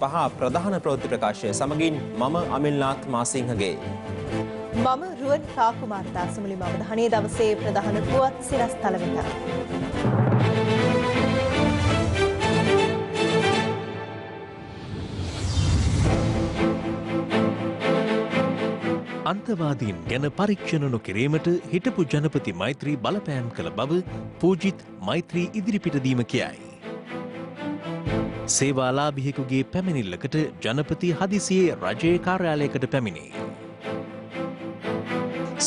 පහ ප්‍රධාන ප්‍රවෘත්ති ප්‍රකාශය සමගින් මම අමිල්නාත් මාසිංහගේ මම රුවන් කාකුමාර්තා සුමුලිම අවධානයේ දවසේ ප්‍රධාන පුවත් සිරස්තල වෙත. අන්තවාදීන් ගැන පරීක්ෂණ නොකිරීමට හිටපු ජනපති මෛත්‍රී බලපෑම් කළ බව පූජිත් මෛත්‍රී ඉදිරිපිට දීම කියයි. සේවාලාභියෙකුගේ පැමිණිල්ලකට ජනපති හදිසියේ රජයේ කාර්යාලයකට පැමිණේ.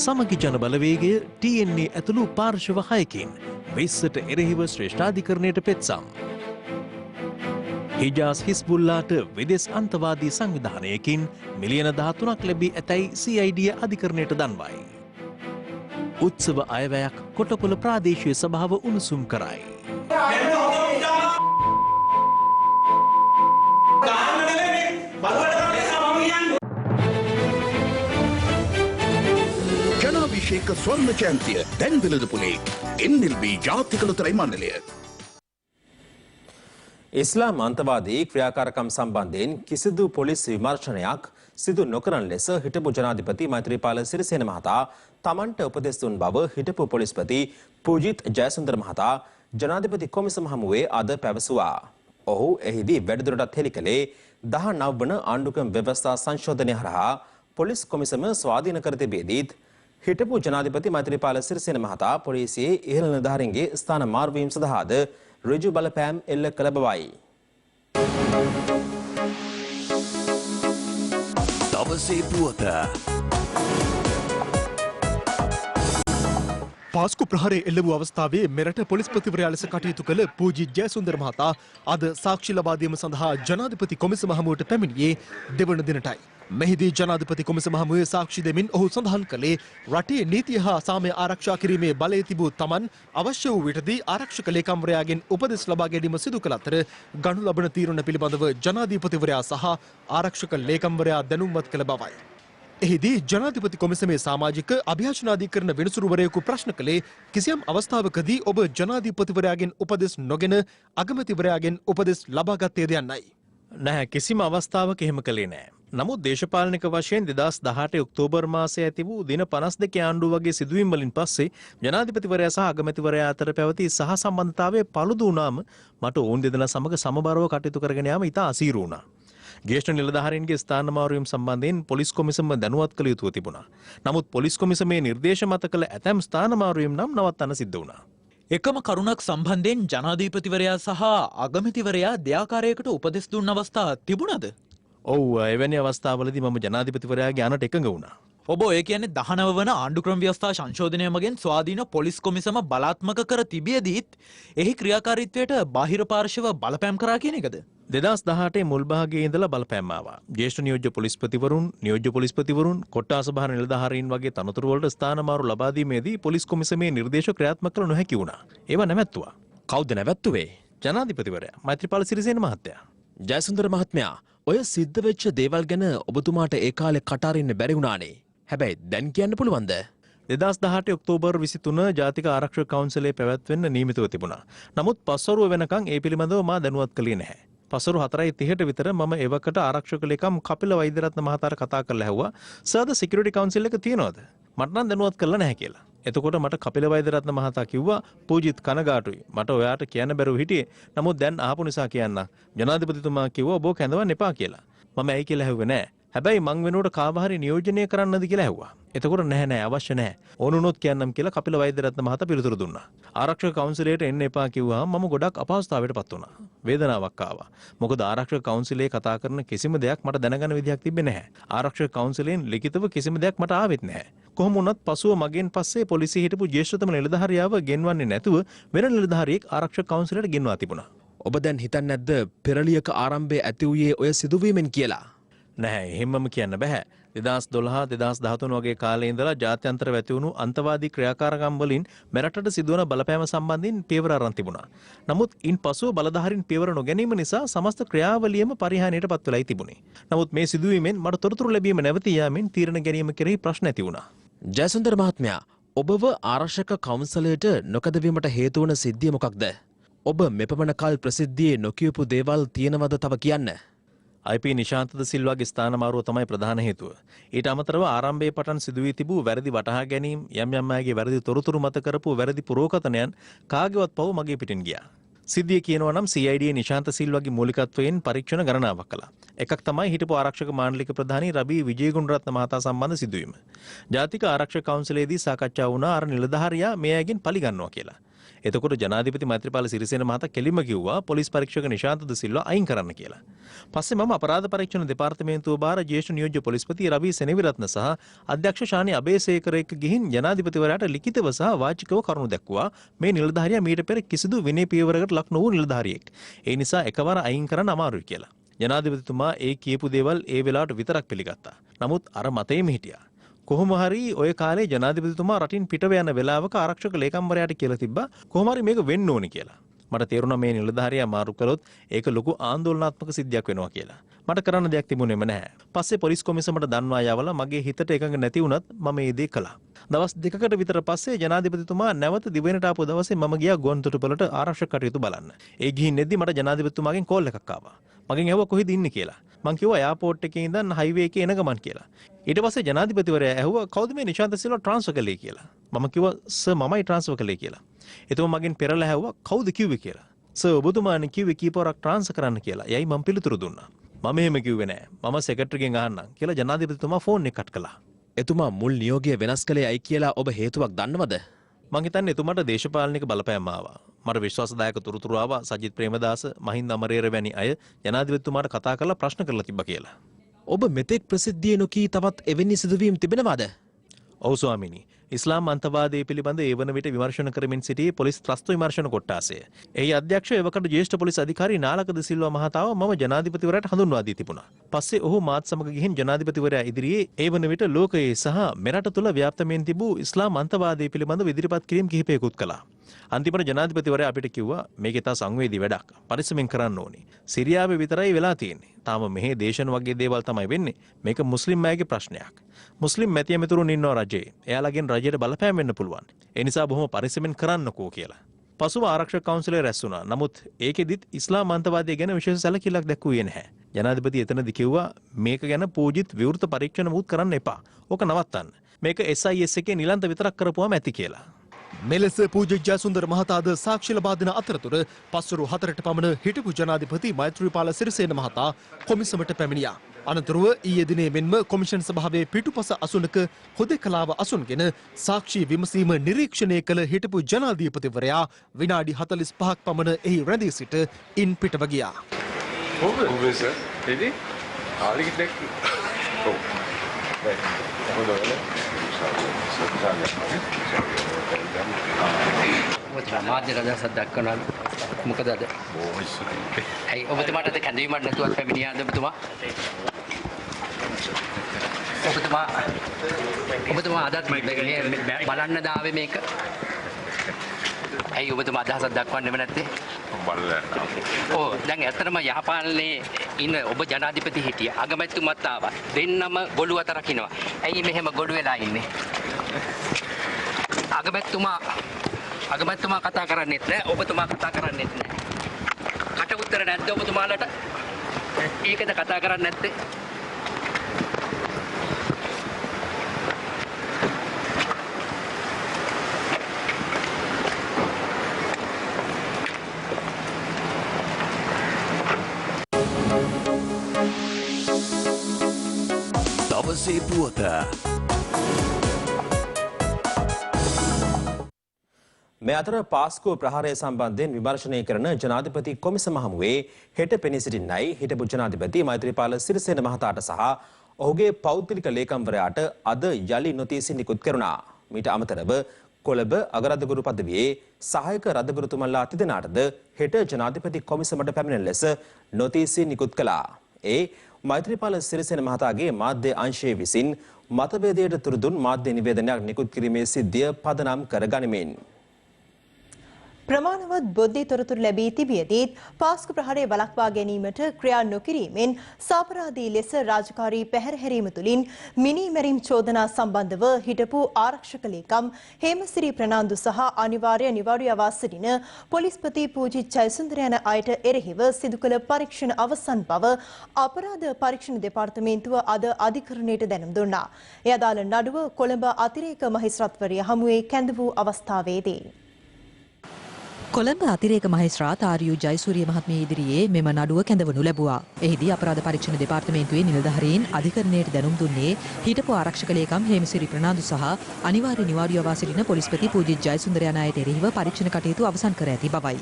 සමගි ජන බලවේගය TNA ඇතුළු පාර්ශව 6කින් වෙස්සට එරෙහිව ශ්‍රේෂ්ඨාධිකරණයට පෙත්සම්. හිජාස් හිස්බුල්ලාට විදෙස් අන්තවාදී සංවිධානයකින් මිලියන 13ක් ලැබී ඇතැයි CID අධිකරණයට දන්වයි. උත්සව අයවැයක් කොටකොළ ප්‍රාදේශීය සභාව උණුසුම් කරයි. ජනාභිෂේක ස්වර්ණ ජයන්තිය දැන් වෙළඳපොලේ NLB ජාතික ලොතරැයි මණ්ඩලය. ඉස්ලාම් අන්තවාදී ක්‍රියාකාරකම් සම්බන්ධයෙන් කිසිදු පොලිස් විමර්ශනයක් සිදු නොකරන ලෙස හිටපු ජනාධිපති මෛත්‍රීපාල සිරිසේන මහතා තමන්ට උපදෙස් දුන් බව හිටපු පොලිස්පති පූජිත් ජයසුන්දර මහතා ජනාධිපති කොමිසම හමුවේ අද පැවසුවා. ඔහු එහිදී වැඩිදුරටත් හෙළි කළේ 19 වන ආණ්ඩුක්‍රම ව්‍යවස්ථා සංශෝධනය හරහා පොලිස් කොමිසම ස්වාධීන කර තිබෙදීත් හිටපු ජනාධිපති මෛත්‍රීපාල සිරිසේන මහතා පොලිසියේ ඉහළ නිලධාරීන්ගේ ස්ථාන මාරුවීම සඳහාද ඍජු බලපෑම් එල්ල කළ බවයි. දවසේ පුවත පාස්කු ප්‍රහාරය එල්ල වූ අවස්ථාවේ මෙරට පොලිස්පතිවරයා ලෙස කටයුතු කළ පූජිත් ජයසුන්දර මහතා අද සාක්ෂි ලබා දීම සඳහා ජනාධිපති කොමිසම හමුවට පැමිණියේ දෙවන දිනටයි. මෙහිදී ජනාධිපති කොමිසම හමුවේ සාක්ෂි දෙමින් ඔහු සඳහන් කළේ රටේ නීතිය හා සාමය ආරක්ෂා කිරීමේ බලය තිබූ තමන් අවශ්‍ය වූ විටදී ආරක්ෂක ලේකම්වරයාගෙන් උපදෙස් ලබා ගැනීම සිදු කළ අතර ගනු ලබන තීරණ පිළිබඳව ජනාධිපතිවරයා සහ ආරක්ෂක ලේකම්වරයා දැනුම්වත් කළ බවයි. එහිදී ජනාධිපති කොමිසමේ සමාජික අභියාචනාධිකරණ වෙනසුරුවරයෙකු ප්‍රශ්න කළේ කිසියම් අවස්ථාවකදී ඔබ ජනාධිපතිවරයාගෙන් උපදෙස් නොගෙන අගමැතිවරයාගෙන් උපදෙස් ලබාගත්තේද යන්නයි. නැහැ, කිසිම අවස්ථාවක එහෙම කළේ නැහැ. නමුත් දේශපාලනික වශයෙන් 2018 ඔක්තෝබර් මාසයේ ඇති වූ දින 52 ආණ්ඩුව වගේ සිදුවීම් වලින් පස්සේ ජනාධිපතිවරයා සහ අගමැතිවරයා අතර පැවති සහ සම්බන්ධතාවයේ පළුදු වුණාම මට ඔවුන් දෙදෙනා සමග සමබරව කටයුතු කරගෙන යාම ඉතා අසීරු වුණා. ජ්‍යෙෂ්ඨ නිලධාරීන්ගේ ස්ථාන මාරුවීම සම්බන්ධයෙන් පොලිස් කොමිසම දැනුවත් කළ යුතුව තිබුණා. නමුත් පොලිස් කොමිසමේ නිර්දේශ මත කළ ඇතැම් ස්ථාන මාරුවීම් නම් නවත්තන්න සිද්ධ වුණා. එකම කරුණක් සම්බන්ධයෙන් ජනාධිපතිවරයා සහ අගමැතිවරයා දෙආකාරයකට උපදෙස් දුන්න අවස්ථා තිබුණද? ඔව්, එවැනි අවස්ථාවලදී මම ජනාධිපතිවරයාගේ අනට එකඟ වුණා. ඔබ ඔය කියන්නේ 19 වන ආණ්ඩුක්‍රම ව්‍යවස්ථා සංශෝධනය මගින් ස්වාධීන පොලිස් කොමිසම බලාත්මක කර තිබියදීත් එහි ක්‍රියාකාරීත්වයට බාහිර පාර්ශව බලපෑම් කරා කියන එකද? 2018 මුල් භාගයේ ඉඳලා බලපෑම් ආවා. ජ්‍යෙෂ්ඨ නියෝජ්‍ය පොලිස්පතිවරුන්, නියෝජ්‍ය පොලිස්පතිවරුන්, කොට්ටාස භාර නිලධාරීන් වගේ තනතුරු වලට ස්ථාන මාරු ලබා දීමේදී පොලිස් කොමිසමේ නිර්දේශ ක්‍රියාත්මක කළ නොහැකි වුණා. ඒවා නැවැත්තුවා. කවුද නැවැත්තුවේ? ජනාධිපතිවරයා මෛත්‍රීපාල සිරිසේන මහත්තයා. ජයසුන්දර මහත්මයා, ඔය සිද්ධ වෙච්ච දේවල් ගැන ඔබතුමාට ඒ කාලේ කටාරින්න බැරි වුණානේ. හැබැයි දැන් කියන්න පුළුවන්ද? 2018 ඔක්තෝබර් 23 ජාතික ආරක්ෂක කවුන්සිලේ පැවැත්වෙන්න නියමිතව තිබුණා. නමුත් පස්වරුව වෙනකන් ඒ පිළිබඳව මා දැනුවත් කළේ නැහැ. පස්වරු 4:30ට විතර මම එවකට ආරක්ෂක ලේකම් කපිල වෛද්‍යරත්න මහතාට කතා කරලා ඇහුවා සර් ද සිකියුරිටි කවුන්සිල් එක තියනවද? මට නම් දැනුවත් කළා නැහැ කියලා. එතකොට මට කපිල වෛද්‍යරත්න මහතා කිව්වා පූජිත් කනගාටුයි. මට ඔයාට කියන්න බැරුව හිටියේ. නමුත් දැන් ආපු නිසා කියන්න. ජනාධිපතිතුමා කිව්වා ඔබ කැඳවන්න එපා කියලා. මම ඇයි කියලා ඇහුවේ නැහැ. හැබැයි මං වෙනුවට කාවහරි නියෝජනය කරන්නද කියලා ඇහුවා. එතකොට නැහැ අවශ්‍ය නැහැ. ඕනුනොත් කියන්නම් කියලා කපිල වෛද්‍යරත්න මහතා පිළිතුරු දුන්නා. ආරක්ෂක කවුන්සිලයට එන්න එපා කිව්වහම මම ගොඩක් අපහසුතාවයටපත් වුණා. වේදනාවක් ආවා. මොකද ආරක්ෂක කවුන්සිලේ කතා කරන කිසිම දෙයක් මට දැනගන්න විදිහක් තිබ්බේ නැහැ. ආරක්ෂක කවුන්සිලෙන් ලිඛිතව කිසිම දෙයක් මට ආවෙත් නැහැ. කොහොම වුණත් පසුව මගෙන් පස්සේ පොලිසිය හිටපු ජ්‍යෙෂ්ඨතම නිලධාරියාව ගෙන්වන්නේ නැතුව වෙන නිලධාරියෙක් ආරක්ෂක කවුන්සිලයට ගෙන්වා තිබුණා. ඔබ දැන් හිතන්නේ නැද්ද පෙරලියක ආරම්භය ඇති වූයේ ඔය සිදුවීමෙන් කියලා? නැහැ, එහෙමම කියන්න බෑ. 2012 2013 වගේ කාලේ ඉඳලා ජාත්‍යන්තර වැති වුණු අන්තවාදී ක්‍රියාකාරකම් වලින් මෙරටට සිදුවන බලපෑම සම්බන්ධයෙන් පියවර අරන් තිබුණා. නමුත් ඉන් පසුව බලධාරීන් පියවර නොගැනීම නිසා සමස්ත ක්‍රියාවලියම පරිහානියට පත් වෙලායි තිබුණේ. නමුත් මේ සිදුවීමෙන් මට තොරතුරු ලැබීම නැවතී යාමෙන් තීරණ ගැනීම කෙරෙහි ප්‍රශ්න ඇති වුණා. ජයසුන්දර මහත්මයා, ඔබව ආරක්ෂක කවුන්සලයට නොකදවීමට හේතු වන සිද්ධිය මොකක්ද? ඔබ මෙපමණ කල් ප්‍රසිද්ධියේ නොකියපු දේවල් තියෙනවද තව කියන්න? IP නිශාන්තද සිල්වාගේ ස්ථානමාරුව තමයි ප්‍රධාන හේතුව. ඊට අමතරව ආරම්භයේ පටන් සිදුවී තිබූ වැරදි වටහා ගැනීම යම් අයගේ වැරදි තොරතුරු මත කරපු වැරදි පුරෝකථනයන් කාගේවත් පව මගේ පිටින් ගියා. සිද්ධිය කියනවා නම් CID නිශාන්ත සිල්වාගේ මූලිකත්වයෙන් පරීක්ෂණ ගණනාවක් කළා. එකක් තමයි හිටපු ආරක්ෂක මාණ්ඩලික ප්‍රධානී රබී විජේගුණරත්න මහතා සම්බන්ධ සිදුවීම. ජාතික ආරක්ෂක කවුන්සිලයේදී සාකච්ඡා වුණා අර නිලධාරියා මේ අයගෙන් පලි ගන්නවා කියලා. එතකොට ජනාධිපති මෛත්‍රීපාල සිරිසේන මහතා කෙලින්ම කිව්වා පොලිස් පරීක්ෂක නිශාන්ත ද සිල්වා අයින් කරන්න කියලා. පස්සේ මම අපරාධ පරීක්ෂණ දෙපාර්තමේන්තුව බාර ජ්‍යෙෂ්ඨ නියෝජ්‍ය පොලිස්පති රවී සෙනවිරත්න සහ අධ්‍යක්ෂ ශානි අබේසේකර එක්ක ගිහින් ජනාධිපතිවරයාට ලිඛිතව සහ වාචිකව කරුණු දැක්වුවා මේ නිලධාරියා මීට පෙර කිසිදු විනය පියවරකට ලක් නොවූ නිලධාරියෙක්. ඒ නිසා එකවර අයින් කරන්න අමාරුයි කියලා. ජනාධිපතිතුමා ඒ කියපු දේවල් ඒ වෙලාවට විතරක් පිළිගත්තා. නමුත් අර මතේම හිටියා. කොහොම හරි ඔය කාලේ ජනාධිපතිතුමා රටින් පිටව යන වෙලාවක ආරක්ෂක ලේකම්වරයාට කියලා තිබ්බා කොහොම හරි මේක වෙන්න ඕනේ කියලා. මට තේරුණා මේ නිලධාරියා මාරු කළොත් ඒක ලොකු ආందోලනාත්මක සිද්ධියක් වෙනවා කියලා. මට කරන්න දෙයක් තිබුණේම නැහැ. පස්සේ පොලිස් කොමිසමට දන්වා යවලා මගේ හිතට එකඟ නැති වුණත් මම මේ දේ කළා. දවස් දෙකකට විතර පස්සේ ජනාධිපතිතුමා නැවත දිවයිනට ආපු දවසේ මම ගියා ගුවන්තොටුපළට ආරක්ෂක කටයුතු බලන්න. ඒ ගිහින් එද්දි මට ජනාධිපතිතුමාගෙන් කෝල් එකක් ආවා. මගෙන් ඇහුවා කොහෙද ඉන්නේ කියලා. මං කිව්වා එයාපෝට් එකේ ඉඳන් හයිවේ එකේ එන ගමන් කියලා. ඊට පස්සේ ජනාධිපතිවරයා ඇහුවා කවුද මේ නිශාන්ත සිල්වා ට්‍රාන්ස්ෆර් කළේ කියලා. මම කිව්වා සර් මමයි ට්‍රාන්ස්ෆර් කළේ කියලා. එතකොට මගෙන් පෙරලා ඇහුවා කවුද කිව්වේ කියලා. සර් ඔබතුමානේ කිව්වේ කීපවරක් ට්‍රාන්ස්ෆර් කරන්න කියලා. එයයි මම පිළිතුරු දුන්නා. මම එහෙම කිව්වේ නෑ. මම සෙක්‍රටරිගෙන් අහන්නම් කියලා ජනාධිපතිතුමා ෆෝන් එක කට් කළා. එතුමා මුල් නියෝගය වෙනස් කළේ ඇයි කියලා ඔබ හේතුවක් දන්නවද? මං හිතන්නේ එතුමාට දේශපාලනික බලපෑම් ආවා. මට විශ්වාසදායක තොරතුරු ආවා සජිත් ප්‍රේමදාස, මහින්ද අමරේර වැනි අය ජනාධිපතිතුමාට කතා කරලා ප්‍රශ්න කරලා තිබ්බා කියලා. ඔබ මෙතෙක් ප්‍රසිද්ධියේ නොකී තවත් එවැනි සිදුවීම් තිබෙනවද? ඔව් ස්වාමීනි. ඉස්ලාම් අන්තවාදය පිළිබඳ ඒ වන විට විමර්ශන කරමින් සිටියේ පොලිස් ත්‍රස්ත විමර්ශන කොට්ටාසය. එහි අධ්‍යක්ෂ එවකට ජ්‍යෙෂ්ඨ පොලිස් අධිකාරී නාලක ද සිල්වා මහතාව මම ජනාධිපතිවරයාට හඳුන්වා දී තිබුණා. පස්සේ ඔහු මාත් සමග ගිහින් ජනාධිපතිවරයා ඉදිරියේ ඒ වන විට ලෝකයේ සහ මෙරට තුළ ව්‍යාප්තමෙන් තිබූ ඉස්ලාම් අන්තවාදය පිළිබඳ ඉදිරිපත් කිරීම් කිහිපයකුත් කළා. අන්තිමට ජනාධිපතිවරයා අපිට කිව්වා මේක ඉතා සංවේදී වැඩක්. පරිස්සමෙන් කරන්න ඕනේ. සිරියාවේ විතරයි වෙලා තියෙන්නේ. තාම මෙහි දේශන වගේ දේවල් තමයි වෙන්නේ. මේක මුස්ලිම් අයගේ ප්‍රශ්නයක්. මුස්ලිම් මැති ඇමතුරුන් ඉන්නවා රජයේ. එයාලගෙන් රජයට බලපෑම් වෙන්න පුළුවන්. ඒ නිසා බොහොම පරිස්සමෙන් කරන්නකෝ කියලා. පසුව ආරක්ෂක කවුන්සිලය රැස් වුණා. නමුත් ඒකෙදිත් ඉස්ලාම් අන්තවාදය ගැන විශේෂ සැලකිල්ලක් දැක්වුවේ නැහැ. ජනාධිපති එතනදි කිව්වා මේක ගැන පූජිත් විවෘත පරීක්ෂණ මුත් කරන්න එපා. ඕක නවත්තන්න. මේක SIS එකේ නිලන්ත විතරක් කරපුවාම ඇති කියලා. මෙලෙස පූජ්‍ය ජයසුන්දර මහතාද සාක්ෂි ලබා දෙන අතරතුර පස්වරු 4ට පමණ හිටපු ජනාධිපති මෛත්‍රීපාල සිරිසේන මහතා කොමිසමට පැමිණියා. අනතුරුව ඊයේ දිනේ මෙන්ම කොමිෂන් සභාවේ පිටුපස අසුනක හුදෙකලාව අසුන්ගෙන සාක්ෂි විමසීම නිරීක්ෂණය කළ හිටපු ජනාධිපතිවරයා විනාඩි 45ක් පමණ එහි රැඳී සිට ඉන් පිටව ගියා. මාධ්‍ය රජසත් දක්වනවා මොකද අද ඇයි ඔබතුමාට අද කැඳවීමක් නැතුවත් පැමිණියාද ඔබතුමා අදත් බලන්න දාවේ මේක ඇයි ඔබතුමා අදහසක් දක්වන්නෙම නැත්තේ ඕ දැන් ඇත්තටම යහපාලනේ ඉන්න ඔබ ජනාධිපති හිටිය අගමැතිතුමත් ආවා දෙන්නම ගොළු අත රකින්නවා ඇයි මෙහෙම ගොළු වෙලා ඉන්නේ අගමැතිතුමා කතා කරන්නේත් නෑ ඔබතුමා කතා කරන්නේත් නෑ කට උත්තර නැද්ද ඔබතුමාලට ඒකද කතා කරන්නේ නැත්තේ දවසේ පුවත මේ අතර පාස්කු ප්‍රහාරය සම්බන්ධයෙන් විමර්ශනය කරන ජනාධිපති කොමිසම හමුවේ හෙට පෙනී සිටින්නයි හිටපු ජනාධිපති මෛත්‍රීපාල සිරිසේන මහතාට සහ ඔහුගේ පෞද්ගලික ලේකම්වරයාට අද යලි නොතීසි නිකුත් කරුණා. මීට අමතරව කොළඹ අගරාධගුරු පදවියේ සහායක රාධගුරුතුමන්ලා තිදෙනාටද හෙට ජනාධිපති කොමිසමට පැමිණෙන ලෙස නොතීසි නිකුත් කළා. ඒ මෛත්‍රීපාල සිරිසේන මහතාගේ මාධ්‍ය අංශයේ විසින් මතභේදයට තුරුදුන් මාධ්‍ය නිවේදනයක් නිකුත් කිරීමේ සිද්ධිය පදනම් කර ගනිමින් ප්‍රමාණවත් බොද්දේ තොරතුරු ලැබී තිබියදීත් පාස්කු ප්‍රහාරය වළක්වා ගැනීමට ක්‍රියා නොකිරීමෙන් සාපරාධී ලෙස රාජකාරී පැහැරහැරීම තුළින් මිනී මැරීම් චෝදනා සම්බන්ධව හිටපු ආරක්ෂක ලේකම් හේමසිරි ප්‍රනාන්දු සහ අනිවාර්ය නිවාඩු යවා සිටින පොලිස්පති පූජිත් ජයසුන්දර යන අයට එරෙහිව සිදු කළ පරීක්ෂණ අවසන් බව අපරාධ පරීක්ෂණ දෙපාර්තමේන්තුව අද අධිකරණයට දැනුම් දුන්නා. ඒ අදාළ නඩුව කොළඹ අතිරේක මහේස්ත්‍රාත්වරිය හමුවේ කැඳ වූ අවස්ථාවේදී කොළඹ අතිරේක මහේස්ත්‍රාත් ආර්.යු. ජයසූරිය මහත්මිය ඉදිරියේ මෙම නඩුව කැඳවනු ලැබුවා. එහිදී අපරාධ පරීක්ෂණ දෙපාර්තමේන්තුවේ නිලධාරීන් අධිකරණයට දැනුම් දුන්නේ හිටපු ආරක්ෂක ලේකම් හේමසිරි ප්‍රනාන්දු සහ අනිවාර්ය නිවාඩු යවා සිටින පොලිස්පති පූජිත් ජයසුන්දර යන අයට එරෙහිව පරීක්ෂණ කටයුතු අවසන් කර ඇති බවයි.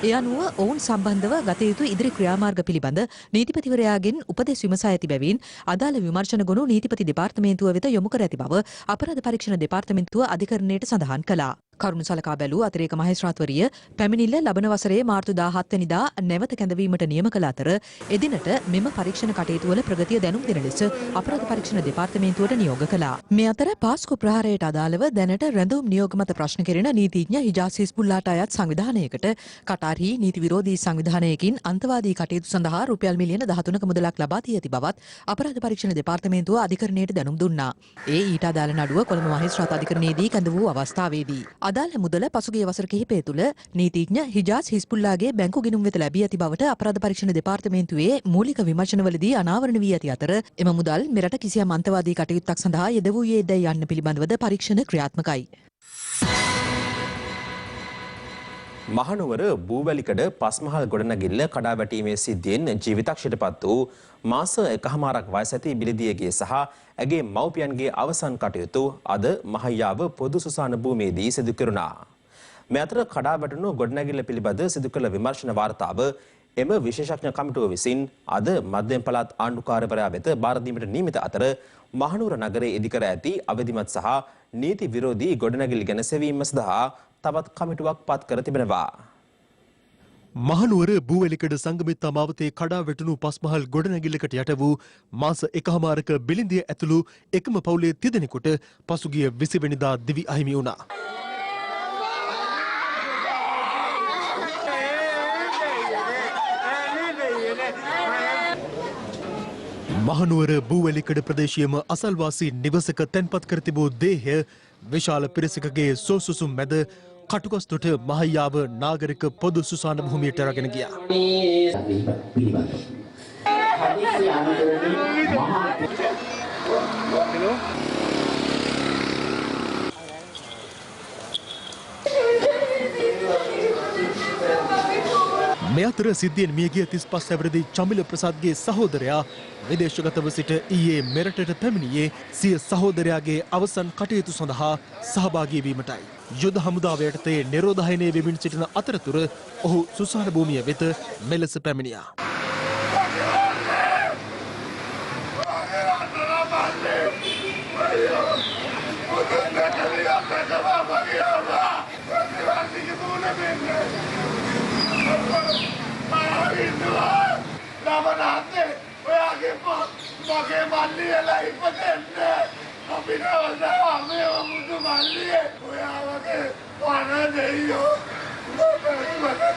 ඒ අනුව ඔවුන් සම්බන්ධව ගත යුතු ඉදිරි ක්‍රියාමාර්ග පිළිබඳ නීතිපතිවරයාගෙන් උපදෙස් විමසා ඇති බැවින් අදාළ විමර්ශන ගොනු නීතිපති දෙපාර්තමේන්තුව වෙත යොමු කර ඇති බව අපරාධ පරීක්ෂණ දෙපාර්තමේන්තුව අධිකරණයට සඳහන් කළා. කරුණු සලකා බැලූ අතිරේක මහේස්ත්‍රාත්වරිය පැමිණිල්ල ලබන වසරේ මාර්තු 17 වෙනිදා නැවත කැඳවීමට නියම කළ අතර එදිනට මෙම පරීක්ෂණ කටයුතු වල ප්‍රගතිය දැනුම් දෙන ලෙස අපරාධ පරීක්ෂණ දෙපාර්තමේන්තුවට නියෝග කළා. මේ අතර පාස්කු ප්‍රහාරයට අදාළව දැනට රැඳවුම් නියෝග මත ප්‍රශ්න කෙරෙන නීතිඥ හිජාස් හිස්බුල්ලාට අයත් සංවිධානයකට කටාරි නීති විරෝධී සංවිධානයකින් අන්තවාදී කටයුතු සඳහා රුපියල් මිලියන 13ක මුදලක් ලබා දී ඇති බවත් අපරාධ පරීක්ෂණ දෙපාර්තමේන්තුව අධිකරණයට දැනුම් දුන්නා. ඒ ඊට අදාළ නඩුව කොළඹ මහේස්ත්‍රාත් අධිකරණයේදී කැඳ වූ අවස්ථාවේදී අදාළ මුදල පසුගිය වසර කිහිපය තුළ නීතිඥ හිජාස් හිස්බුල්ලාගේ බැංකු ගිණුම් වෙත ලැබී ඇති බවට අපරාධ පරීක්ෂණ දෙපාර්තමේන්තුවේ මූලික විමර්ශනවලදී අනාවරණ වී ඇති අතර එම මුදල් මෙරට කිසියම් අන්තවාදී කටයුත්තක් සඳහා යෙදවූයේ දැයි යන්න පිළිබඳවද පරීක්ෂණ ක්‍රියාත්මකයි. මහනුවර බූවැලිකඩ පස්මහල් ගොඩනැගිල්ල කඩා වැටීමේ සිද්ධියෙන් ජීවිතක්ෂයට පත් වූ මාස 1කමාරක් වයස ඇති බිලිදියගේ සහ ඇගේ මව්පියන්ගේ අවසන් කටයුතු අද මහයාව පොදු සුසාන භූමියේදී සිදු කෙරුණා. මේ අතර කඩා වැටුණු ගොඩනැගිල්ල පිළිබඳ සිදු කළ විමර්ශන වාර්තාව එම විශේෂඥ කමිටුව විසින් අද මධ්‍යම පළාත් ආණ්ඩුකාරවරයා වෙත බාර දීමට නියමිත අතර මහනුවර නගරයේ ඉදිකර ඇති අවදිමත් සහ නීති විරෝධී ගොඩනැගිලි ගැන සෙවීම සඳහා තවත් කමිටුවක් පත් කර තිබෙනවා. මහනුවර බූවැලිකඩ සංගමිත්තා මාවතේ කඩා වැටුණු පස්මහල් ගොඩනැගිල්ලකට යට වූ මාස 1කමාරක බිලිඳිය ඇතුළු එකම පවුලේ තිදෙනෙකුට පසුගිය 20 වෙනිදා දිවි අහිමි වුණා. මහනුවර බූවැලිකඩ ප්‍රදේශයේම අසල්වාසී නිවසක තැන්පත් කර තිබූ දේහය විශාල පිරිසකගේ සෝසුසුම් මැද කටුකස්තොට මහයාව නාගරික පොදු සුසාන භූමියට රැගෙන ගියා. මේ අතර සිද්ධියෙන් මියගිය 35 හැවිරිදි චමිල ප්‍රසාද්ගේ සහෝදරයා විදේශගතව සිට ඊයේ මෙරටට පැමිණියේ සිය සහෝදරයාගේ අවසන් කටයුතු සඳහා සහභාගී වීමටයි. යුද හමුදාව යටතේ නිරෝධායනය වෙමින් සිටින අතරතුර ඔහු සුසාන භූමිය වෙත මෙලෙස පැමිණියා. මගේ මල්ලියලා ඉපදෙන්න අපි නවදාමේ මුදු මල්ලිය ඔයාවගේ වන දෙයියෝ මට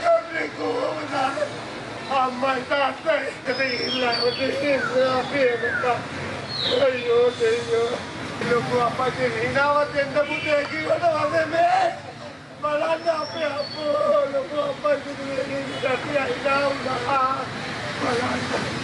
කන්නේ කොහොමද අම්මයි තාත්තයි ඉල්ලවට ඉස්සරහට අයියෝ දෙයියෝ ලොකු අපගේ හිනාවත් එන්න පුතේ කිව්වට වගේ මේ බලන්න අපේ අපෝ ලොකු අපයි දුන්නේ ඉතින් හිනා වුණා බලන්න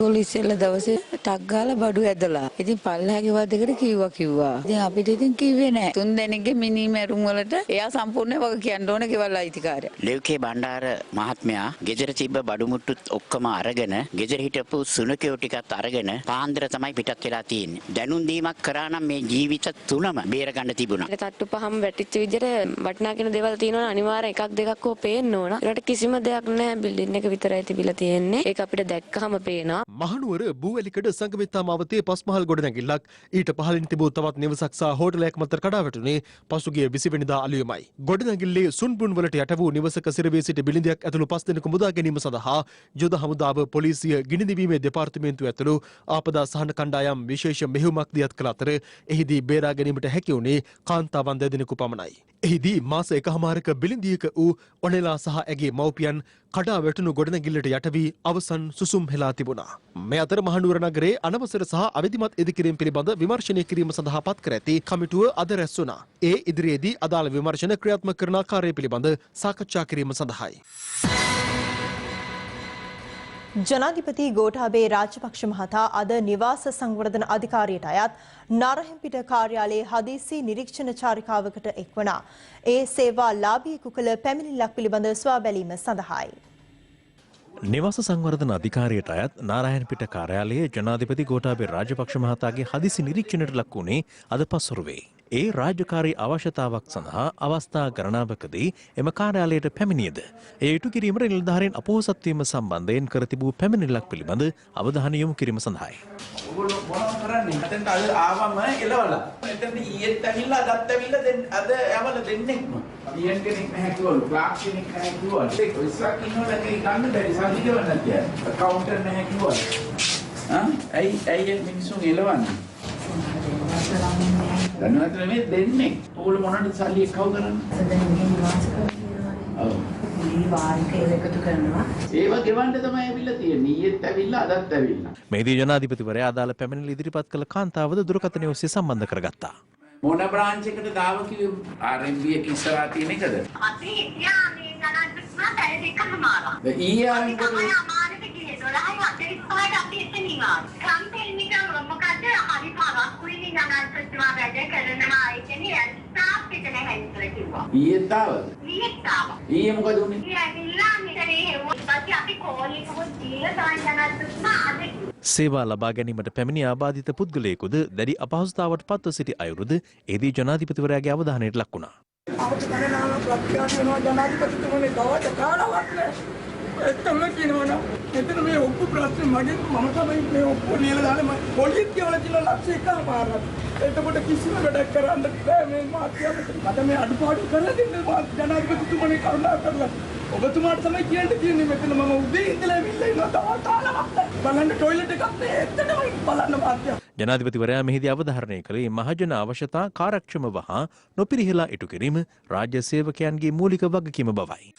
පොලිසියල දවසේ ටක් ගාලා බඩු ඇදලා. ඉතින් පල්ලෙහාගේ වදකට කිව්වා. ඉතින් අපිට ඉතින් කිව්වේ නෑ. තුන් දෙනෙක්ගේ මිනි මැරුම් වලට එයා සම්පූර්ණයෙන් වග කියන්න ඕන ගෙවල් අයිතිකාරයා. ලේව්කේ බණ්ඩාර මහත්මයා ගෙදර තිබ්බ බඩු මුට්ටුත් ඔක්කොම අරගෙන ගෙදර හිටපු සුනකයෝ ටිකත් අරගෙන පාන්දර තමයි පිටත් වෙලා තියෙන්නේ. දැනුම් දීමක් කරා නම් මේ ජීවිත තුනම බේර ගන්න තිබුණා. තට්ටු පහම වැටිච්ච විදිහට වටිනා කියන දේවල් තියෙනවා අනිවාර්යෙන් එකක් දෙකක් හෝ පේන්න ඕන. ඒකට කිසිම දෙයක් නැහැ බිල්ඩින් එක විතරයි තිබිලා තියෙන්නේ. ඒක අපිට දැක්කහම පේනවා. මහනුවර බූවැලිකඩ සංගමිත්තා මාවතේ පස්මහල් ගොඩනැගිල්ලක් ඊට පහළින් තිබූ තවත් නිවසක් සහ හෝටලයක් මත කඩා වැටුනේ පසුගිය 20 වෙනිදා අලුයමයි. ගොඩනැගිල්ලේ සුන්බුන් වලට යට වූ නිවසක සිරවී සිටි බිලිඳියක් ඇතුළු 5 දෙනෙකු මුදා ගැනීම සඳහා යුද හමුදාව පොලිසිය ගිනිදිවීමේ දෙපාර්තමේන්තුව ඇතුළු ආපදා සහන කණ්ඩායම් විශේෂ මෙහෙයුමක් දියත් කළ අතර එහිදී බේරා ගැනීමට හැකි වුණේ කාන්තාවන් 2 දෙනෙකු පමණයි. එහිදී මාස 1කමාරක බිලිඳියක වූ ඔනෙලා සහ ඇගේ මව්පියන් කඩා වැටුණු ගොඩනැගිල්ලට යට වී අවසන් සුසුම් හෙලා තිබුණා. මේ අතර මහනුවර නගරයේ අනවසර සහ අවිධිමත් ඉදිකිරීම පිළිබඳ විමර්ශනය කිරීම සඳහා පත් කර ඇති කමිටුව අද රැස් වුණා. ඒ ඉදිරියේදී අදාළ විමර්ශන ක්‍රියාත්මක කරන ආකාරය පිළිබඳ සාකච්ඡා කිරීම සඳහායි. ජනාධිපති ගෝඨාභය රාජපක්ෂ මහතා අද නිවාස සංවර්ධන අධිකාරියට අයත් නරහෙම්පිට කාර්යාලයේ හදිසි නිරීක්ෂණ චාරිකාවකට එක්වන ඒ සේවා ලාභියෙකු කළ පැමිණිල්ලක් පිළිබඳ සොයා බැලීම සඳහායි. නිවාස සංවර්ධන අධිකාරියට අයත් නාරායන්පිට කාර්යාලයේ ජනාධිපති ගෝඨාභය රාජපක්ෂ මහතාගේ හදිසි නිරීක්ෂණයට ලක් වුණේ අද පස්වරුවේ. ඒ රාජකාරී අවශ්‍යතාවක් සඳහා අවස්ථා ගණනාවකදී එම කාර්යාලයට පැමිණියද එය ඉටු කිරීමට නිලධාරීන් අපොහොසත් වීම සම්බන්ධයෙන් කර තිබූ පැමිණිල්ලක් පිළිබඳ අවධානය යොමු කිරීම සඳහායි. ඔයගොල්ලෝ මොනවද කරන්නේ? අතෙන්ට අද ආවම එලවලා. එතෙන්ට ඊයේත් ඇවිල්ලා අදත් ඇවිල්ලා අද යවල දෙන්නෙක්ම. ඊයන් කෙනෙක් නැහැ කිව්වලු. ක්ලාක් කෙනෙක් නැහැ කිව්වලු. ඒක ඉස්සරහ ඉන්නවලගේ ගන්න බැරි සල්ලි ගෙවන්න නැතිය. කවුන්ටර් නැහැ කිව්වලු. ඇයි මිනිස්සුන් එලවන්නේ? දැනුවත් නෙමෙයි දෙන්නේ. ඔයගොල්ලෝ මොනවද සල්ලි එක්කව කරන්නේ? ඔව්. ඒවා ගෙවන්න තමයි ඇවිල්ලා තියෙන්නේ. ඊයේත් ඇවිල්ලා අදත් ඇවිල්ලා. මේදී ජනාධිපතිවරයා අදාළ පැමිණිලි ඉදිරිපත් කළ කාන්තාවද දුරකථනය ඔස්සේ සම්බන්ධ කරගත්තා. මොන බ්‍රාන්ච් එකට දාව කිව්වේ RMB එක ඉස්සරහා තියෙන එකද? අපි හිටියා මේ ජනාධිපතිතුමා පැය දෙකමාරක්. ඊයේ ආවෙත් අමාරුට ගියේ 12:45ට අපි එතන ඉන්නවා. කම්පැනි එක මොකද හරි පාරක් කුයිනි ජනාධිපතිතුමා වැඩ කරනවා ඒ කියන්නේ ස්ටාෆ් එක නැහැ කිව්වා. ඊයේත් ආවද? ඊයේත් ආවා. ඊයේ මොකද උනේ? ඊයේ ඇවිල්ලා මෙතන හෙව්වා. අපි කෝල් එකකුත් දීලා තමයි ජනාධිපතිතුමා අද සේවා ලබා ගැනීමට පැමිණි ආබාධිත පුද්ගලයෙකුද දැඩි අපහසුතාවට පත්ව සිටි අයුරුද එදී ජනාධිපතිවරයාගේ අවධානයට ලක් වුණා. එතන මේ ඔක්කො ප්‍රශ්න මගෙන් මම තමයි මේ ඔක්කො ලියලා දාලා පොලිස් කියලා දින ලක්ෂ එකමාරක්. එතකොට කිසිම වැඩක් කරන්න බෑ මේ මාත්‍යාවට. මට මේ අඩුපාඩු කරලා දෙන්න ජනාධිපතිතුමනේ කරුණා කරලා. ඔබතුමාට තමයි කියන්න තියෙන්නේ මෙතන මම උදේ ඉඳලා ඇවිල්ලා ඉන්නවා තාලමක්. බලන්න টয়ලට් එකක් නෑ එතනම බලන්න මාත්‍යා. ජනාධිපතිවරයා මෙහිදී අවධාරණය කළේ මහජන අවශ්‍යතා කාර්යක්ෂමව හා නොපිරිහෙලා ඉටු කිරීම රාජ්‍ය සේවකයන්ගේ මූලික වගකීම බවයි.